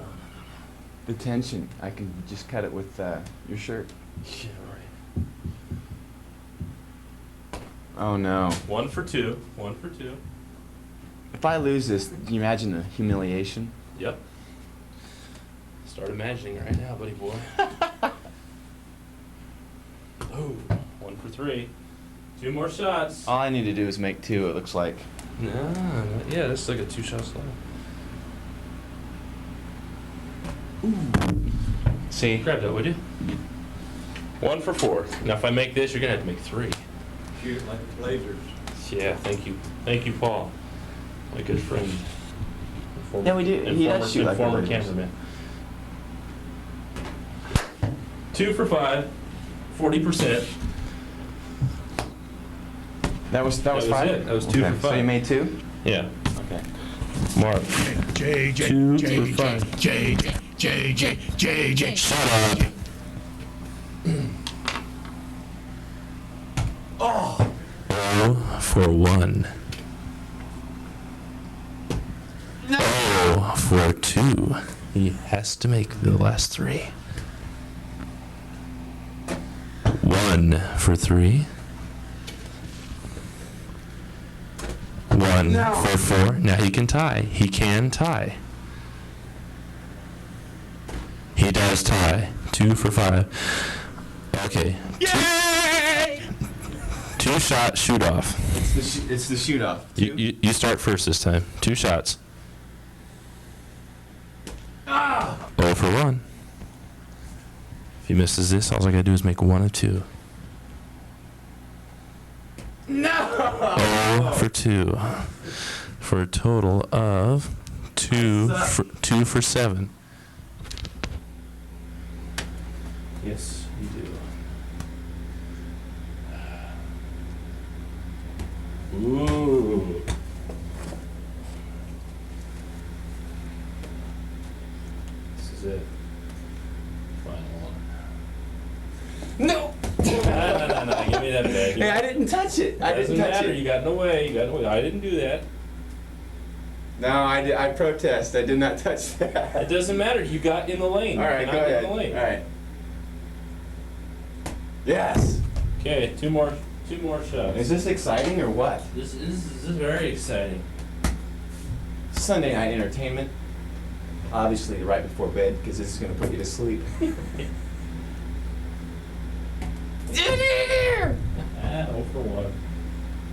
The tension. I can just cut it with your shirt.
Yeah, right.
Oh no.
1 for 2. 1 for 2.
If I lose this, can you imagine the humiliation?
Yep. Start imagining it right now, buddy boy. Ooh, 1 for 3. 2 more shots.
All I need to do is make 2, it looks like.
No, yeah, that's like a 2 shot slide.
Ooh. See?
Grab that, would you? 1 for 4. Now, if I make this, you're gonna have to make 3.
Shoot like the Blazers.
Yeah, thank you. Thank you, Paul. My good friend.
Yeah, we do. He does shoot like a
former
Raiders.
cameraman. 2 for 5, 40%.
That was 5?
It. That was 2 for 5.
So you made 2?
Yeah.
Okay.
Mark.
JJ,
2
JJ,
for 5.
JJ, JJ, JJ.
Shut up.
Oh!
0 for 1.
No!
0 for 2. He has to make the last 3. 1 for 3. 1
No.
for 4. Now he can tie. He can tie. He does tie. 2 for 5. Okay.
Yay!
2 shot shoot off.
It's the shoot off.
You start first this time. 2 shots. 0 for 1. If he misses this, all I gotta do is make 1 of 2.
No!
0 for 2. For a total of 2 for 7. Yes, you do. Ooh. This is it. Final one.
No!
No. Give me that bag.
Hey, I didn't touch it. I didn't touch it.
You got in the way. I didn't do that.
No, I protest. I did not touch that.
It doesn't matter. You got in the lane.
All right,
You
go
got
ahead.
in the lane.
All right. Yes.
Okay, two more shots.
Is this exciting or what?
This is very exciting.
Sunday night entertainment. Obviously, right before bed, because this is going to put you to sleep.
0 for 1.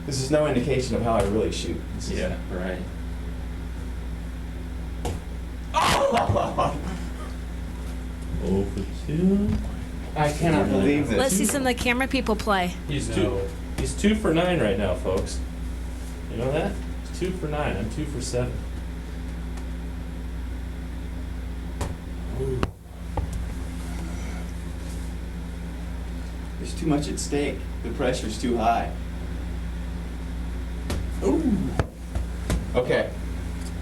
This is no indication of how I really shoot.
Yeah, right.
Oh!
0 for 2.
I cannot believe this.
Let's see some of the camera people play.
He's 2 for 9 right now, folks. You know that? He's 2 for 9. I'm 2 for 7. Ooh.
There's too much at stake. The pressure's too high. Ooh. Okay.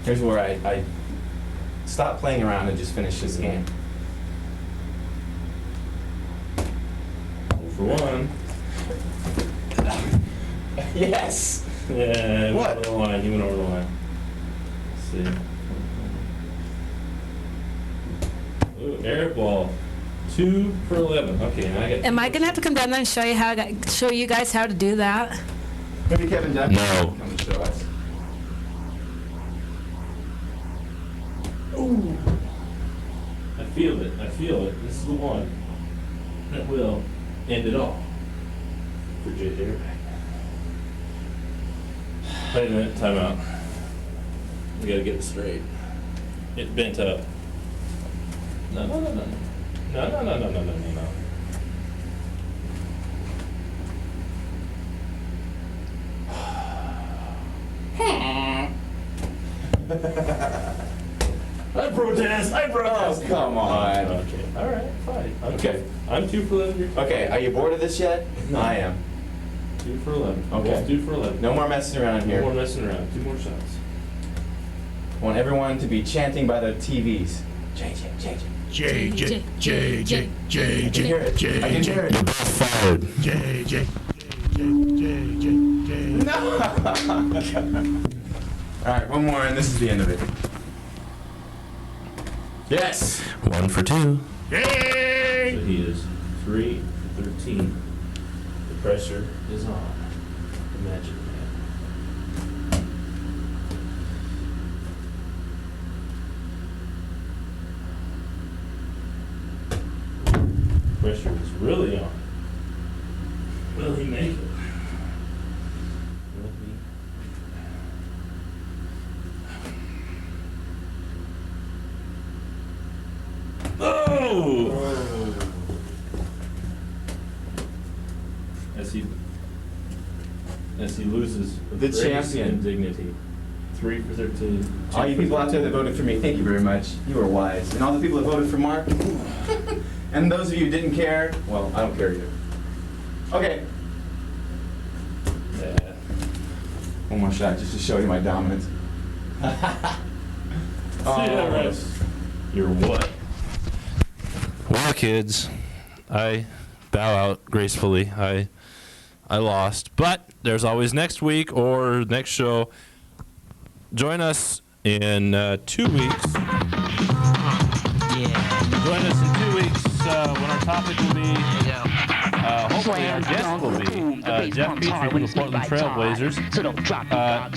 Here's where I stop playing around and just finish this game.
0 for 1.
Yes.
Yeah.
What?
Over the line. He went over the line. Let's see. Ooh, air ball. 2 for 11. Okay, now I get.
Am I gonna have to come down there and show you guys how to do that?
Maybe Kevin Dunn
No.
come and show us.
Ooh. I feel it. This is the one that will end it all for JJ Rapp. Wait a minute, time out. We gotta get it straight. It bent up. No. I protest.
Oh, come on.
Okay. All right. Fine.
Okay.
I'm 2 for 11. You're 2
Okay, are you bored of this yet?
No.
I am.
2 for 11.
Okay.
Both 2 for 11.
No more messing around here.
No more messing around. 2 more shots.
I want everyone to be chanting by the TVs. JJ, JJ.
JJ, JJ, JJ,
I can hear it. I can hear it.
You're both fired.
JJ, JJ.
No! Alright, one more and this is the end of it. Yes!
1 for 2.
Yay!
So he is 3 for 13. The pressure is on. Imagine that. Pressure is really on. Will he make it? Will he? Oh! As he loses
The
grace
champion.
and dignity. 3 for 13.
All you people out there that voted for me, thank you very much. You were wise. And all the people that voted for Mark, and those of you who didn't care, well, I don't care either. Okay.
Yeah.
One more shot just to show you my dominance.
You're what? Well, kids, I bow out gracefully. I lost, but there's always next week or next show. Join us in 2 weeks. Yeah. Join us in 2 weeks when our topic will be. Hopefully our guest will be Jeff Petrie from the Portland Trailblazers.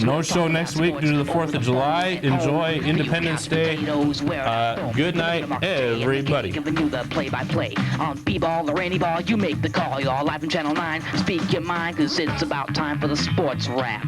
No show next week due to the 4th of July. Enjoy Independence Day. Good night, everybody.
Giving you the play-by-play on B-ball or any ball, you make the call. You're live in Channel 9. Speak your mind, 'cause it's about time for the sports wrap.